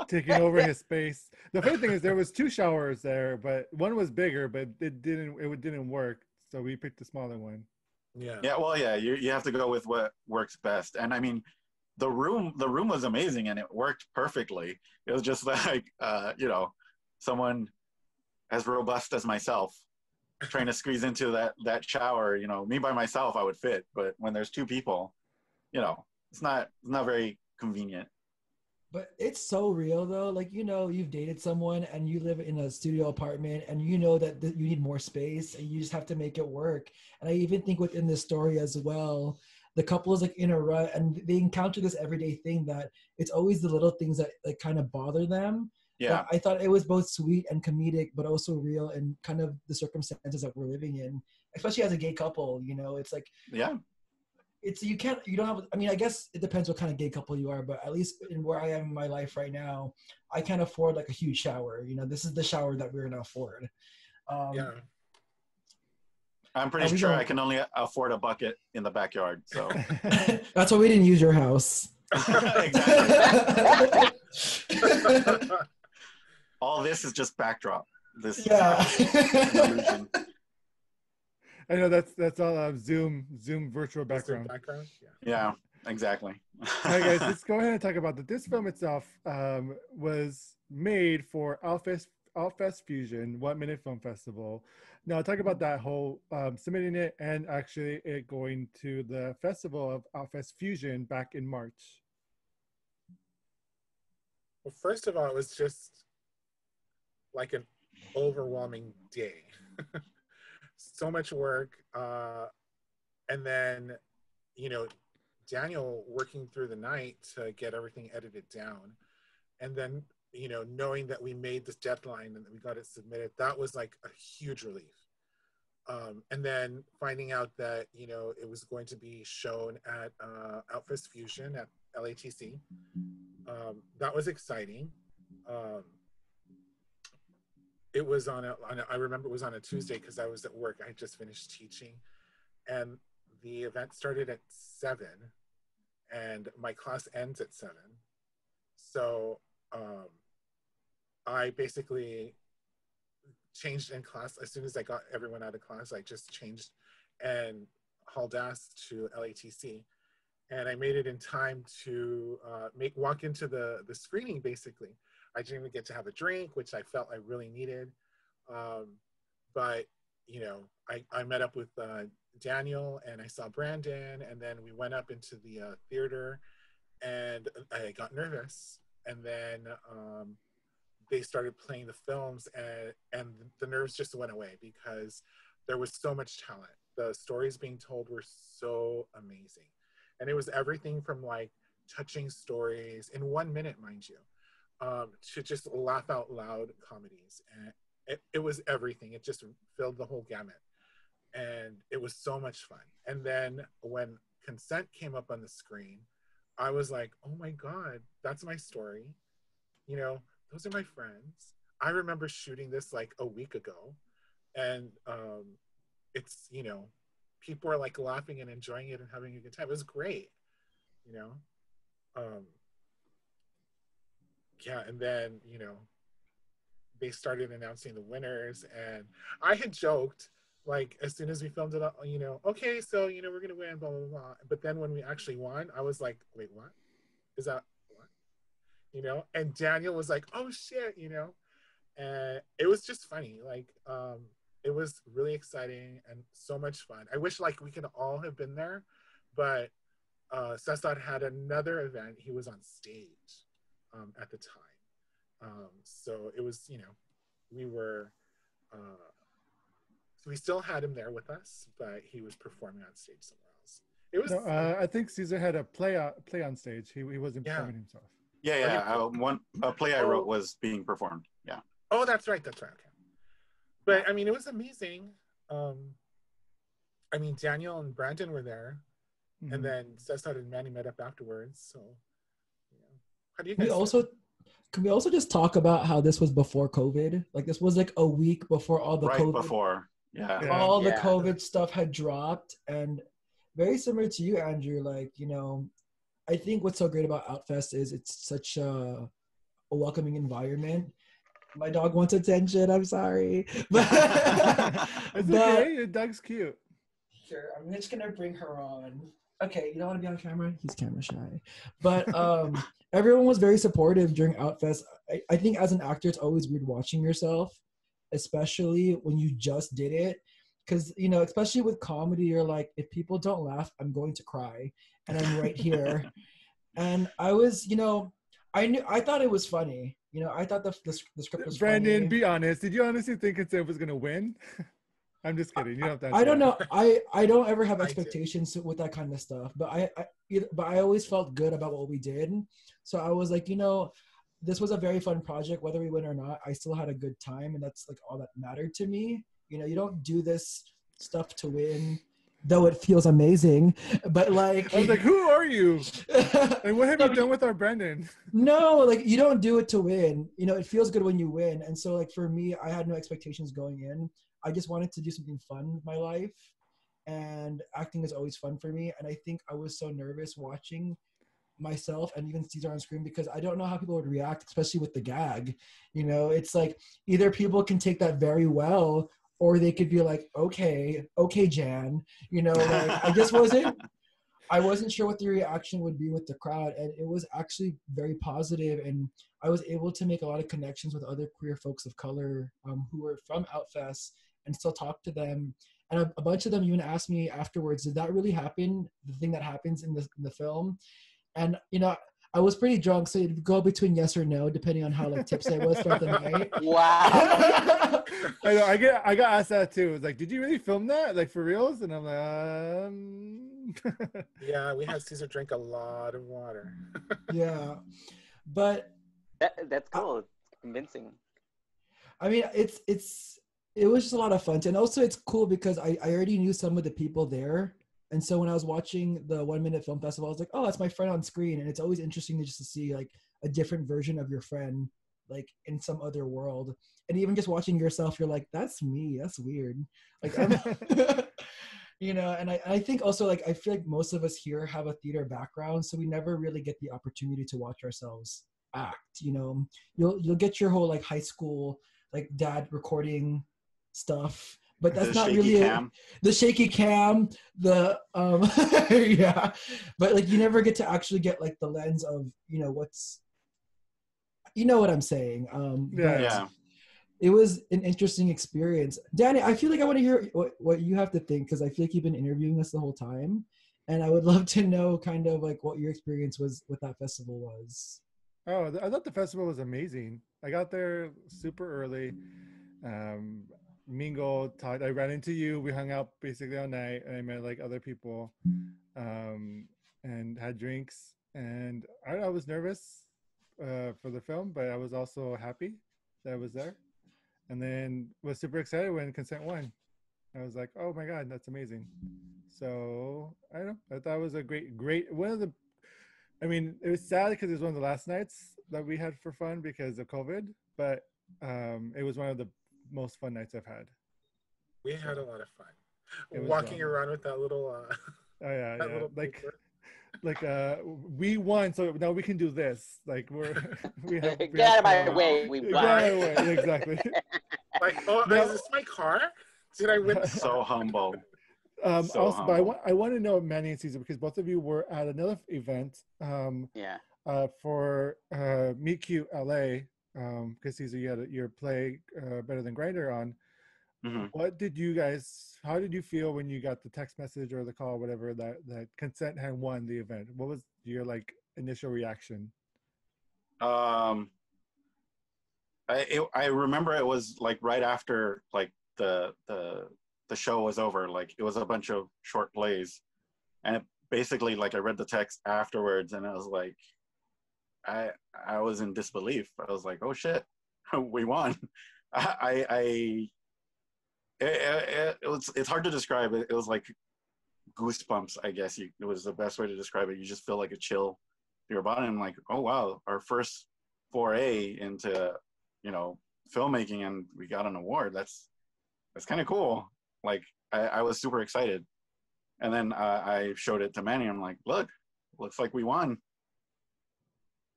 Taking over his space. The funny thing is there was two showers there, but one was bigger, but it didn't work. So we picked the smaller one. Yeah. Yeah, well, yeah, you have to go with what works best. And I mean, the room was amazing and it worked perfectly. It was just like someone as robust as myself trying to squeeze into that shower. Me by myself I would fit, but when there's two people, it's not very convenient. But it's so real though. Like, you've dated someone and you live in a studio apartment and you know that you need more space and you just have to make it work. And I even think within this story as well, the couple is like in a rut and they encounter this everyday thing that it's always the little things that like kind of bother them. Yeah. But I thought it was both sweet and comedic, but also real and kind of the circumstances that we're living in, especially as a gay couple. It's like, Yeah. you don't have, I mean, I guess it depends what kind of gay couple you are, but at least in where I am in my life right now, I can't afford like a huge shower. This is the shower that we're gonna afford. Yeah. I'm pretty sure I can only afford a bucket in the backyard. So That's why we didn't use your house. Exactly. All this is just backdrop. This Yeah. illusion. I know that's all Zoom virtual background. Yeah, exactly. All right, guys, let's go ahead and talk about that. This film itself was made for Outfest Fusion 1 Minute Film Festival. Now, talk about that whole submitting it and actually it going to the festival of Outfest Fusion back in March. Well, first of all, it was just like an overwhelming day. So much work. And then, Daniel working through the night to get everything edited down. And then, knowing that we made this deadline and that we got it submitted, that was like a huge relief. And then finding out that, it was going to be shown at Outfest Fusion at LATC. That was exciting. It was I remember it was on a Tuesday because I was at work. I had just finished teaching and the event started at 7 and my class ends at 7. So I basically changed in class. As soon as I got everyone out of class, I just changed and hauled ass to LATC. And I made it in time to walk into the screening, basically. I didn't even get to have a drink, which I felt I really needed. But, I met up with Daniel and I saw Brandon, and then we went up into the theater and I got nervous. And then they started playing the films and the nerves just went away because there was so much talent. The stories being told were so amazing. And it was everything from like touching stories in 1 minute, mind you, to just laugh out loud comedies. And it was everything. It just filled the whole gamut. And it was so much fun. And then when Consent came up on the screen, I was like, oh my God, that's my story. Those are my friends. I remember shooting this like a week ago. And it's, people are like laughing and enjoying it and having a good time. It was great, yeah. And then, they started announcing the winners and I had joked like, as soon as we filmed it, okay, so, we're going to win, blah, blah, blah. But then when we actually won, I was like, wait, what? Is that what? And Daniel was like, oh shit, and it was just funny. Like, it was really exciting and so much fun. I wish like we could all have been there, but Cesar had another event. He was on stage at the time. So it was, we were, so we still had him there with us, but he was performing on stage somewhere else. It was. No, I think Cesar had a play on stage. He wasn't performing himself. Yeah. A play I wrote was being performed. Yeah. Oh, that's right. Okay. But I mean, it was amazing. I mean, Daniel and Brandon were there, and then Cesar and Manny met up afterwards. So, how do you guys? Can we also just talk about how this was before COVID? Like this was like a week before all the COVID. Before. Yeah. All the COVID stuff had dropped, and very similar to you, Andrew. Like, I think what's so great about Outfest is it's such a welcoming environment. My dog wants attention. I'm sorry, but it's okay. Your dog's cute. Sure, I'm just gonna bring her on. Okay, you don't want to be on camera? He's camera shy. But everyone was very supportive during Outfest. I think as an actor, it's always weird watching yourself, especially when you just did it. Because, especially with comedy, you're like, if people don't laugh, I'm going to cry. And I'm right here. And I was, I thought it was funny. I thought the script was Brandon, funny. be honest. Did you honestly think it was going to win? I'm just kidding. You don't have to answer I don't know. that. I don't ever have expectations with that kind of stuff. But I always felt good about what we did. So I was like, this was a very fun project. Whether we win or not, I still had a good time. And that's like all that mattered to me. You don't do this stuff to win, though it feels amazing. But like, I was like, who are you? And what have you done with our Brandon? No, like you don't do it to win. It feels good when you win. And so like for me, I had no expectations going in. I just wanted to do something fun with my life. And acting is always fun for me. And I think I was so nervous watching myself and even Cesar on screen because I don't know how people would react, especially with the gag. It's like either people can take that very well or they could be like, okay, Jan, like I wasn't sure what the reaction would be with the crowd. And it was actually very positive. And I was able to make a lot of connections with other queer folks of color who were from Outfest and still talk to them. And a bunch of them even asked me afterwards, did that really happen? The thing that happens in the film? And, I was pretty drunk, so it'd go between yes or no, depending on how like tipsy I was throughout the night. Wow. I know. I got asked that too. It's like, did you really film that, like for reals? And I'm like, Yeah, we had Cesar drink a lot of water. Yeah, but that's cool. It's convincing. I mean, it was just a lot of fun, and also it's cool because I already knew some of the people there. And so when I was watching the 1 Minute Film Festival, I was like, oh, that's my friend on screen. And it's always interesting to see like a different version of your friend, like in some other world. And even just watching yourself, you're like, that's me. That's weird. Like, I'm, and I think also like, I feel like most of us here have a theater background. So we never really get the opportunity to watch ourselves act, You'll get your whole like high school, like dad recording stuff. But that's not really the shaky cam, yeah. But like you never get to actually get like the lens of, what's, what I'm saying. yeah. It was an interesting experience. Danny, I feel like I want to hear what you have to think because I feel like you've been interviewing us the whole time. And I would love to know kind of like what your experience was with that festival was. Oh, I thought the festival was amazing. I got there super early. Mingle, talked. I ran into you. We hung out basically all night, and I met like other people, and had drinks. And I was nervous for the film, but I was also happy that I was there. And then was super excited when Consent won. I was like, oh my god, that's amazing. So I don't know. I thought it was a great one of the. I mean, it was sad because it was one of the last nights that we had for fun because of COVID, but it was one of the most fun nights I've had. We had a lot of fun walking around with that little we won, so now we can do this. Like we have get out of my way. We won. Get out of my way. Exactly. Like, oh, is this my car? Did I win? So humble. Also, but I want to know, Manee and Cesar, because both of you were at another event. For Meet Cute LA. Because Cesar, you had your play Better Than Grinder on. Mhm. How did you feel when you got the text message or the call, whatever, that Consent had won the event? What was your like initial reaction? Um, I remember it was like right after like the show was over. Like it was a bunch of short plays, and it basically like I read the text afterwards, and I was like, I was in disbelief. I was like, oh shit, we won. I it's hard to describe. It was like goosebumps, I guess. It was the best way to describe it. You just feel like a chill through your body. I'm like, oh wow, our first foray into, you know, filmmaking, and we got an award. That's kind of cool. Like I was super excited, and then I showed it to Manny. I'm like, look, looks like we won.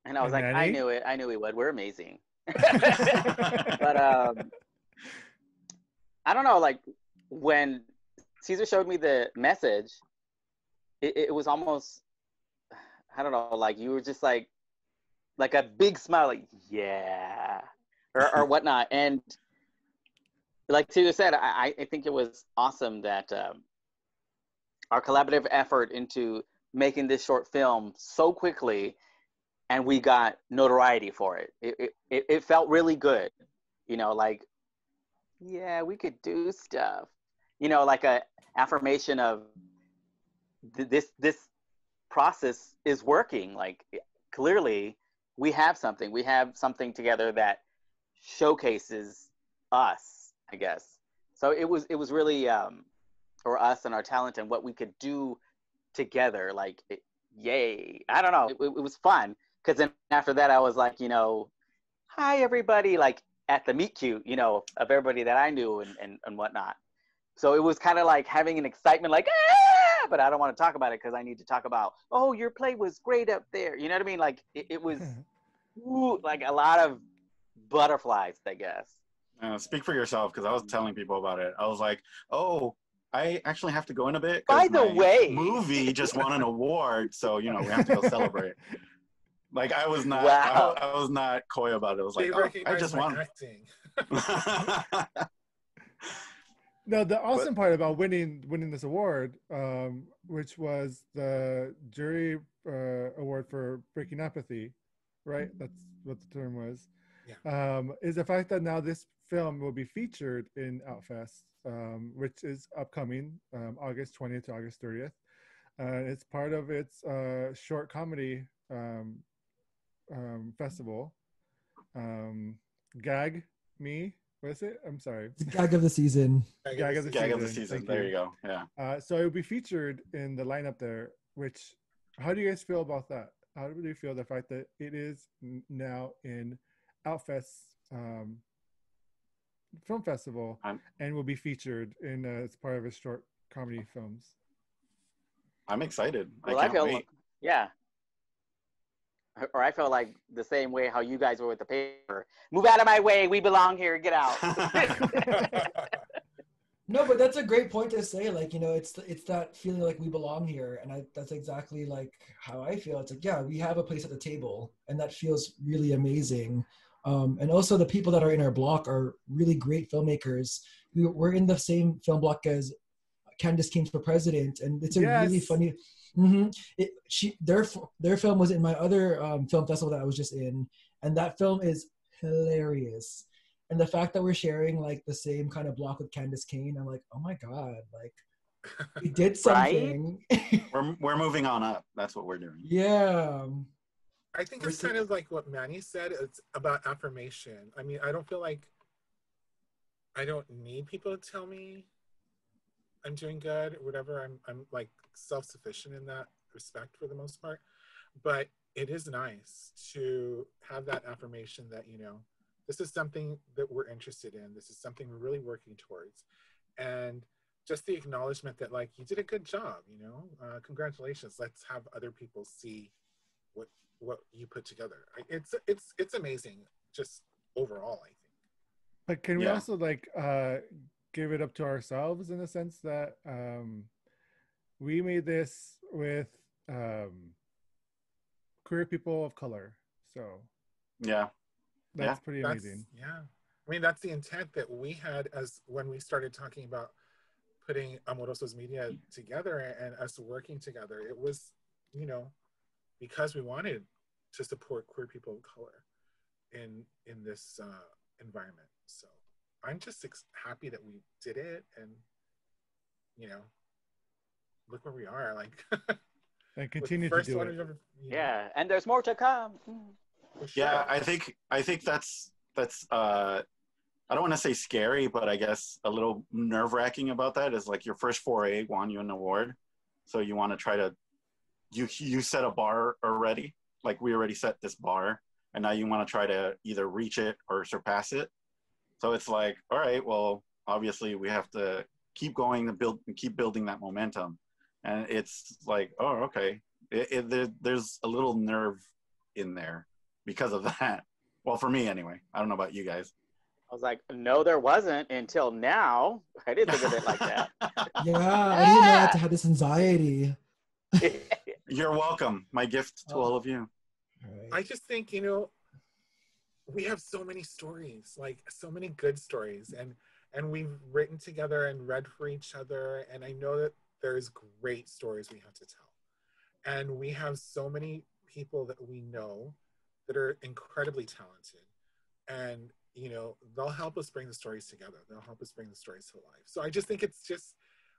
And I was And like, I Manny? knew it. I knew we would. We're amazing. But I don't know. Like when Caesar showed me the message, it was almost, I don't know. Like you were just like a big smile, like yeah, or whatnot. And like Caesar said, I think it was awesome that our collaborative effort into making this short film so quickly, and we got notoriety for it. It felt really good, you know, like yeah, we could do stuff, you know, like a affirmation of this process is working. Like clearly we have something together that showcases us, I guess. So it was really or us and our talent and what we could do together. Like yay, I don't know, it was fun because then after that I was like, you know, hi everybody, like at the meet cute, you know, of everybody that I knew and whatnot. So it was kind of like having an excitement, like ah! But I don't want to talk about it because I need to talk about, oh, your play was great up there, you know what I mean? Like it was like a lot of butterflies, I guess. Speak for yourself, because I was telling people about it. I was like, oh, I actually have to go in a bit By because the my way, movie just won an award, so you know we have to go celebrate. Like wow. I was not coy about it. I was They like, oh, I recognize just my won. acting. No, the But awesome part about winning this award, which was the jury award for breaking apathy, right? That's what the term was. Is the fact that now this film will be featured in Outfest, which is upcoming August 20th to August 30th. It's part of its short comedy festival. Gag Me, what is it? I'm sorry. It's the gag of the season. Gag of the gag of the season. season. Thank There you. you go. Yeah. So it will be featured in the lineup there. Which, how do you guys feel about that? How do you feel the fact that it is now in Outfest Film Festival and will be featured in as part of its short comedy films? I'm excited. Well, I I can't feel wait. yeah. Or I felt like the same way how you guys were with the paper. Move out of my way. We belong here. Get out. No, but that's a great point to say. Like, you know, it's that feeling like we belong here, and that's exactly like how I feel. It's like, yeah, we have a place at the table, and that feels really amazing. And also, the people that are in our block are really great filmmakers. We're in the same film block as Candace King for President, and it's a really Yes. funny. Their film was in my other film festival that I was just in, and that film is hilarious. And the fact that we're sharing like the same kind of block with Candace Kane, I'm like, oh my god, like we did Right? something. We're moving on up. That's what we're doing. Yeah. I think it's kind of like what Manny said. It's about affirmation. I mean, I don't feel like I don't need people to tell me I'm doing good or whatever. I'm like self-sufficient in that respect for the most part. But it is nice to have that affirmation that, you know, this is something that we're interested in. This is something we're really working towards. And just the acknowledgement that like, you did a good job, you know, congratulations. Let's have other people see what you put together. It's amazing just overall, I think. But can we Yeah. also like give it up to ourselves in the sense that we made this with queer people of color, so Yeah. that's pretty amazing. Yeah. I mean, that's the intent that we had as when we started talking about putting Amorosos Media together and us working together. It was, you know, because we wanted to support queer people of color in this environment. So I'm just happy that we did it, and you know, look where we are. Like, and continue to do it. Yeah, and there's more to come. Sure. Yeah, I think that's I don't want to say scary, but I guess a little nerve-wracking about that is like your first foray won you an award, so you want to try to you set a bar already. Like we already set this bar, and now you want to try to either reach it or surpass it. So it's like, all right, well, obviously we have to keep going and keep building that momentum. And it's like, oh, okay, there's a little nerve in there because of that. Well, for me anyway. I don't know about you guys. I was like, no, there wasn't until now. I didn't think of it like that. Yeah, I didn't know I had to have this anxiety. You're welcome. My gift to all of you. Right. I just think, you know, we have so many stories, like so many good stories, and we've written together and read for each other. And I know that there's great stories we have to tell. And we have so many people that we know that are incredibly talented. And, you know, they'll help us bring the stories together. They'll help us bring the stories to life. So I just think it's just,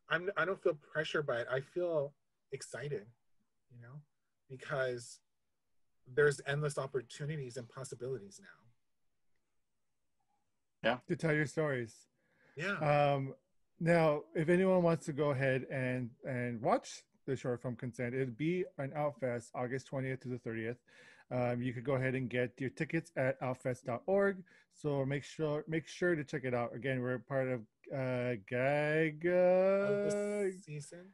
I don't feel pressure by it. I feel excited, you know, because there's endless opportunities and possibilities now. Yeah. To tell your stories. Yeah. Now, if anyone wants to go ahead and watch the short film Consent, it'll be on Outfest August 20th to the 30th. You could go ahead and get your tickets at outfest.org. So make sure to check it out. Again, we're part of GAG Of the season.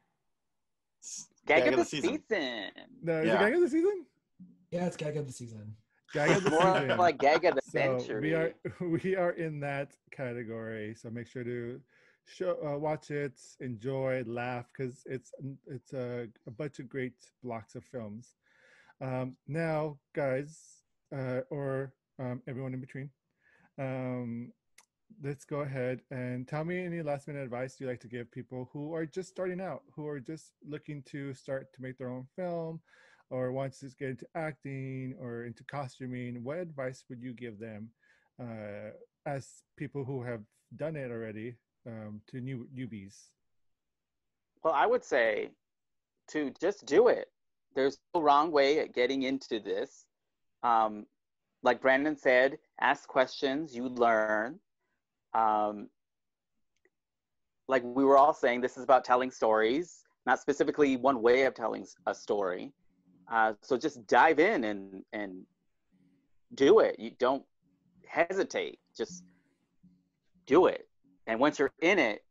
Gag of the season. No, is it Gag of the season? Yeah, it's Gag of the season. Gag of the More season. like Gag of the So century. we are in that category. So make sure to watch it, enjoy, laugh, because it's a bunch of great blocks of films. Now, guys, or everyone in between, let's go ahead and tell me any last minute advice you like to give people who are just starting out, who are just looking to start to make their own film, or wants to get into acting or into costuming. What advice would you give them as people who have done it already to newbies? Well, I would say to just do it. There's no wrong way at getting into this. Like Brandon said, ask questions, you learn. Like we were all saying, this is about telling stories, not specifically one way of telling a story. So just dive in and do it. You don't hesitate, just do it. And once you're in it,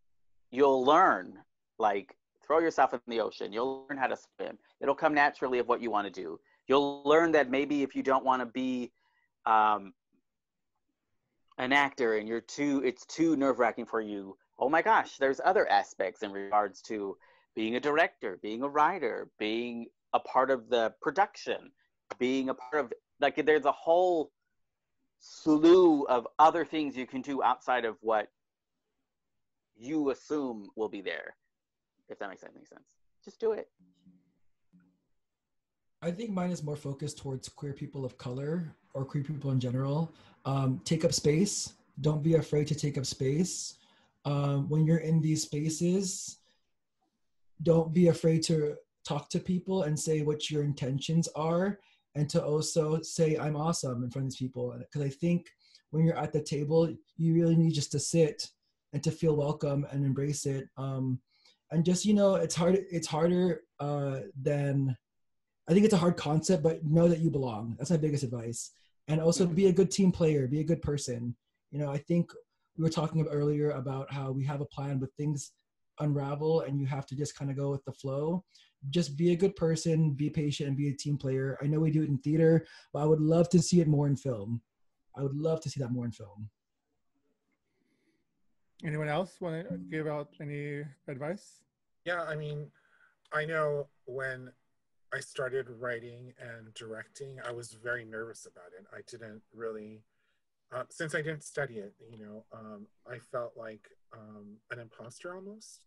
you'll learn. Like throw yourself in the ocean. You'll learn how to swim. It'll come naturally of what you want to do. You'll learn that maybe if you don't want to be an actor and it's too nerve-wracking for you, oh my gosh, there's other aspects in regards to being a director, being a writer, being a part of the production, being a part of, like, there's a whole slew of other things you can do outside of what you assume will be there, if that makes any sense. Just do it. I think mine is more focused towards queer people of color or queer people in general. Take up space. Don't be afraid to take up space. When you're in these spaces, don't be afraid to talk to people and say what your intentions are, and to also say, I'm awesome in front of these people. Because I think when you're at the table, you really need just to sit and to feel welcome and embrace it. And just, you know, it's harder than, I think it's a hard concept, but know that you belong. That's my biggest advice. And also be a good team player, be a good person. You know, I think we were talking about earlier about how we have a plan, but things unravel and you have to just kind of go with the flow. Just be a good person, be patient, and be a team player. I know we do it in theater, but I would love to see it more in film. I would love to see that more in film. Anyone else want to give out any advice? Yeah, I mean, I know when I started writing and directing, I was very nervous about it. I didn't really since I didn't study it, I felt like an imposter almost.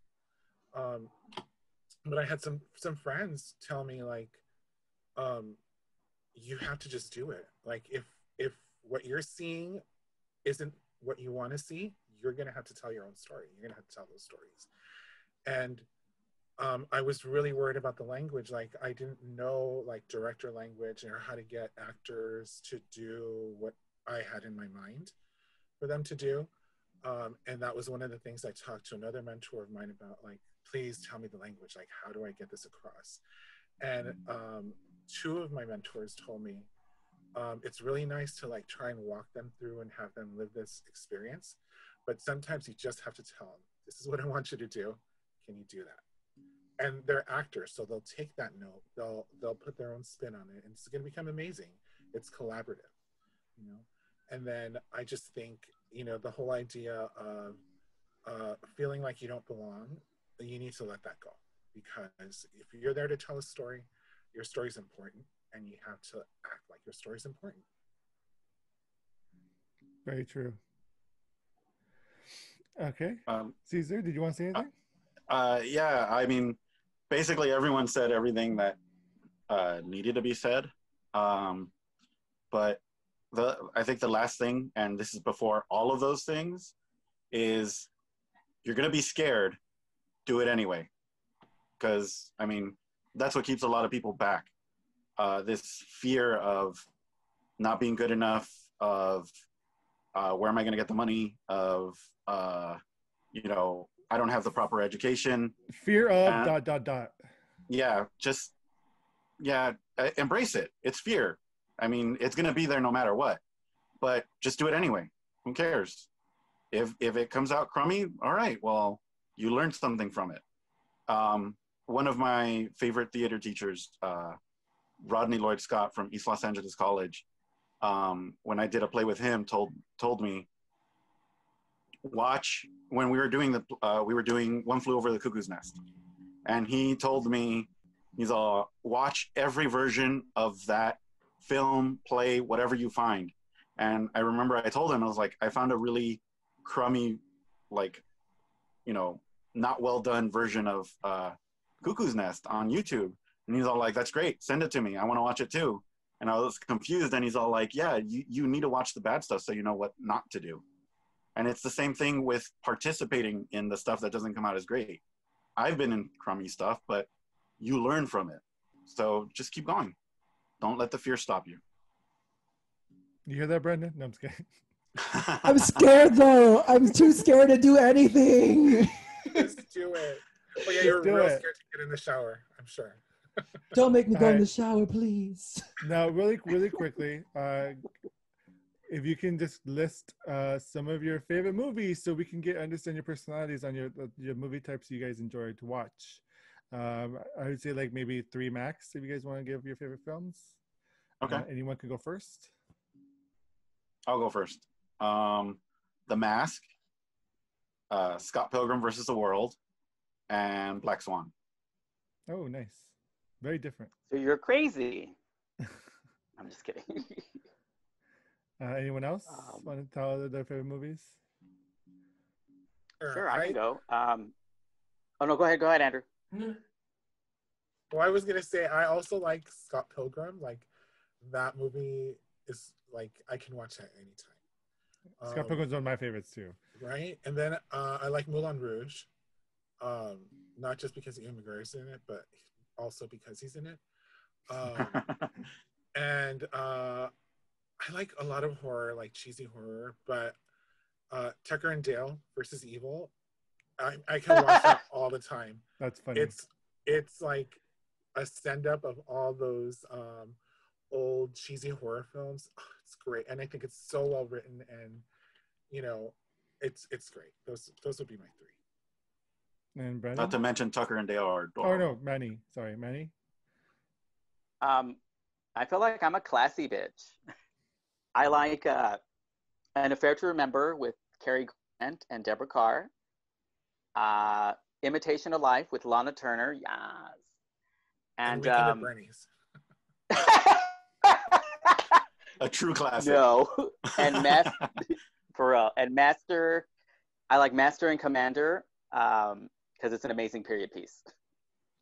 But I had some friends tell me like, you have to just do it. Like if what you're seeing isn't what you want to see, you're gonna have to tell your own story. You're gonna have to tell those stories. And I was really worried about the language. Like I didn't know like director language or how to get actors to do what I had in my mind for them to do. And that was one of the things I talked to another mentor of mine about, like, please tell me the language. Like, how do I get this across? And two of my mentors told me, it's really nice to like try and walk them through and have them live this experience. But sometimes you just have to tell them, this is what I want you to do. Can you do that? And they're actors, so they'll take that note, they'll put their own spin on it, and it's going to become amazing. It's collaborative, And then I just think, the whole idea of feeling like you don't belong, you need to let that go, because if you're there to tell a story, your story's important, and you have to act like your story's important. Very true. Okay. Cesar, did you want to say anything? Yeah, I mean, basically everyone said everything that needed to be said. But I think the last thing, and this is before all of those things, is you're going to be scared, do it anyway. Because, I mean, that's what keeps a lot of people back. This fear of not being good enough, of where am I going to get the money, of, I don't have the proper education. Fear of ... Yeah, just, embrace it. It's fear. I mean, it's going to be there no matter what, but just do it anyway. Who cares? If it comes out crummy, all right, well, you learned something from it. One of my favorite theater teachers, Rodney Lloyd Scott from East Los Angeles College, when I did a play with him, told me, watch, when we were doing One Flew Over the Cuckoo's Nest. And he told me, he's all, watch every version of that film, play, whatever you find. And I remember I told him, I was like, I found a really crummy, like, not well done version of Cuckoo's Nest on YouTube. And he's all like, that's great, send it to me, I want to watch it too. And I was confused, and he's all like, yeah, you need to watch the bad stuff so you know what not to do. And it's the same thing with participating in the stuff that doesn't come out as great. I've been in crummy stuff, but you learn from it. So just keep going. Don't let the fear stop you. You hear that, Brendan? No, I'm just kidding. I'm scared though. I'm too scared to do anything. Just do it. Oh yeah, you're real scared to get in the shower, I'm sure. Don't make me go in the shower, please. Now, really quickly, if you can just list some of your favorite movies so we can understand your personalities on your movie types you guys enjoy to watch. I would say like maybe 3 max if you guys want to give your favorite films. Okay. Anyone can go first? I'll go first. The Mask, Scott Pilgrim versus the World, and Black Swan. Oh, nice. Very different. So you're crazy. I'm just kidding. Anyone else want to tell their favorite movies? Sure, I can go. Oh no, go ahead, Andrew. Well, I was gonna say I also like Scott Pilgrim. Like that movie is like I can watch that anytime. Scott Pilgrim's one of my favorites too. Right, and then I like Moulin Rouge, not just because Ewan McGregor's in it, but also because he's in it. And I like a lot of horror, like cheesy horror, but Tucker and Dale versus Evil, I can watch that all the time. That's funny. It's like a send-up of all those old cheesy horror films. Oh, it's great, and I think it's so well written, and it's great. Those would be my 3. And Brandon? Not to mention Tucker and Dale are adorable. Oh no, Manee. Sorry, Manee. I feel like I'm a classy bitch. I like An Affair to Remember with Cary Grant and Deborah Carr. Imitation of Life with Lana Turner. Yes. And Weekend at Bernie's. A true classic. No. And for real. And Master, I like Master and Commander because it's an amazing period piece.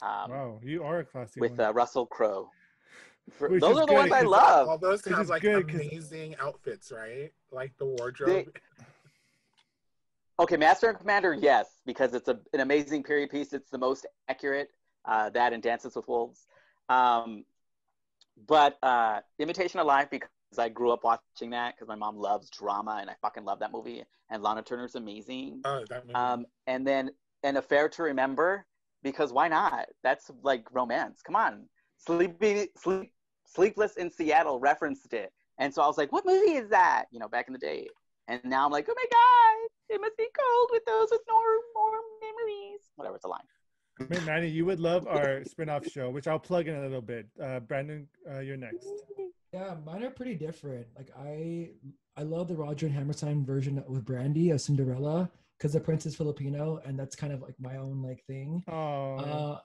Wow, you are a classy With one. Russell Crowe. Which Those is are the good ones I because love. All those Which have is like good 'cause- amazing outfits, right? Like the wardrobe. Okay, Master and Commander, yes, because it's an amazing period piece. It's the most accurate. That and Dances with Wolves. But Imitation of Life, because I grew up watching that because my mom loves drama and I fucking love that movie. And Lana Turner's amazing. Oh, that movie. And then An Affair to Remember, because why not? That's like romance. Come on. Sleepless in Seattle referenced it. And so I was like, what movie is that? You know, back in the day. And now I'm like, oh my God, it must be cold with those with more memories. Whatever, it's a line. Manny, you would love our spin-off show, which I'll plug in a little bit. Brandon, you're next. Yeah, mine are pretty different. Like I love the Roger and Hammerstein version with Brandy of Cinderella because the prince is Filipino, and that's kind of like my own like thing. Oh,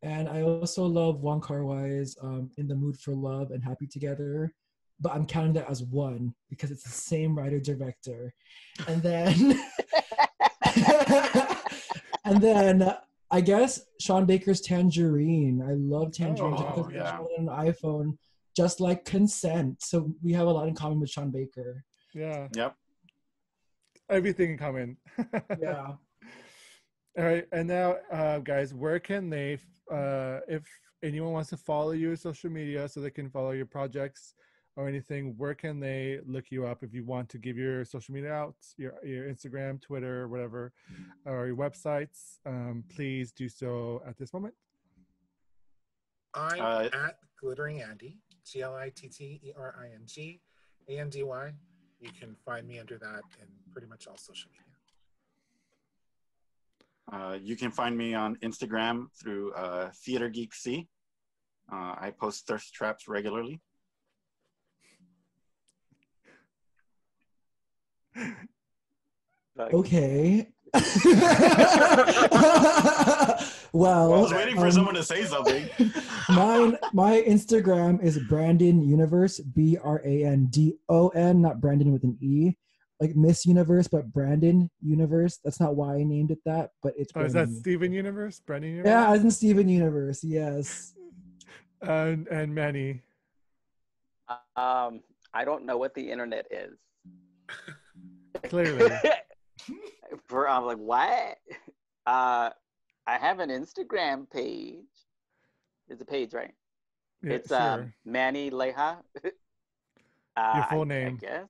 And I also love Wong Kar-wai's In the Mood for Love and Happy Together, but I'm counting that as one because it's the same writer director. And then and then I guess Sean Baker's Tangerine. I love Tangerine because it's on an iPhone, just like Consent. So we have a lot in common with Sean Baker. yeah. Yep. Everything in common. Yeah. All right, and now, guys, where can they, if anyone wants to follow you on social media so they can follow your projects or anything, where can they look you up if you want to give your social media out, your Instagram, Twitter, whatever, or your websites? Please do so at this moment. I'm at Glittering Andy, GLITTERING ANDY. You can find me under that in pretty much all social media. You can find me on Instagram through Theater Geek C. I post thirst traps regularly. Okay. Well, I was waiting for someone to say something. My Instagram is Brandon Universe, BRANDON, not Brandon with an E, like Miss Universe, but Brandon Universe. That's not why I named it that, but it's. Oh, is that Steven Universe? Brandon Universe? Yeah, as in Steven Universe. Yes. And Manny. I don't know what the internet is. Clearly. I'm like, what? I have an Instagram page. It's a page, right? Yeah, it's sure. Manee Leija. Your full name. I guess.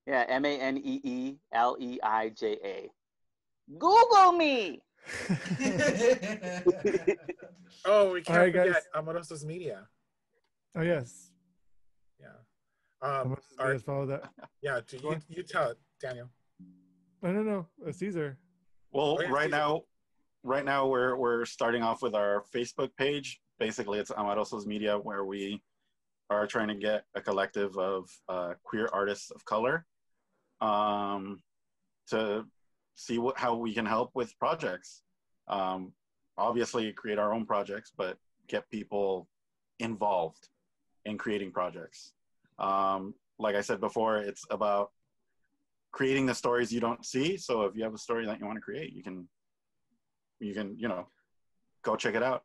Yeah, MANEELEIJA. Google me. Oh, we can't right, forget guys. Amorosos Media. Oh, yes. Yeah. Let's follow that. Yeah, you tell it, Daniel. No. Caesar. Well, right now we're starting off with our Facebook page. Basically, it's Amorosos Media, where we are trying to get a collective of queer artists of color to see how we can help with projects. Obviously, create our own projects, but get people involved in creating projects. Like I said before, it's about creating the stories you don't see. So if you have a story that you want to create, you can go check it out.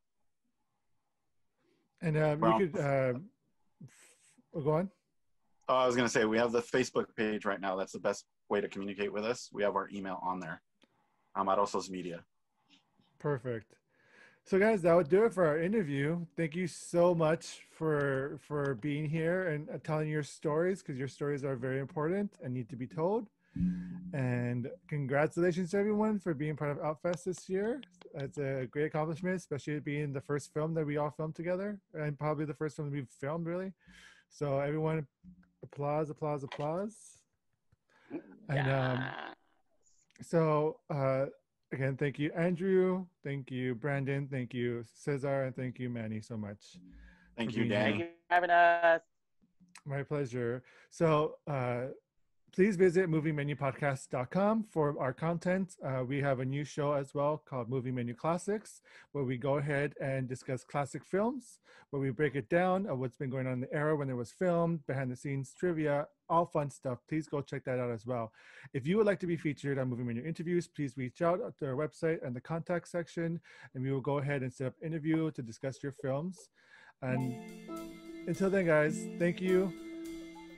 And you could go on. Oh, I was going to say, we have the Facebook page right now. That's the best way to communicate with us. We have our email on there. Amorosos Media. Perfect. So guys, that would do it for our interview. Thank you so much for being here and telling your stories, because your stories are very important and need to be told. And congratulations to everyone for being part of Outfest this year. It's a great accomplishment, especially being the first film that we all filmed together, and probably the first film we've filmed, really. So everyone, applause. And so again, thank you, Andrew. Thank you, Brandon. Thank you, Cesar. And thank you, Manny, so much. Thank you, Danny. Thank you for having us. My pleasure. So Please visit moviemenupodcast.com for our content. We have a new show as well called Movie Menu Classics, where we go ahead and discuss classic films, where we break it down of what's been going on in the era when it was filmed, behind the scenes trivia, all fun stuff. Please go check that out as well. If you would like to be featured on Movie Menu interviews, please reach out to our website and the contact section, and we will go ahead and set up an interview to discuss your films. And until then, guys, thank you.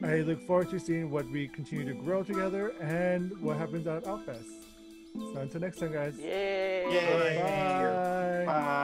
I look forward to seeing what we continue to grow together and what happens at Outfest. So until next time, guys. Yay! Yay. Bye. Bye.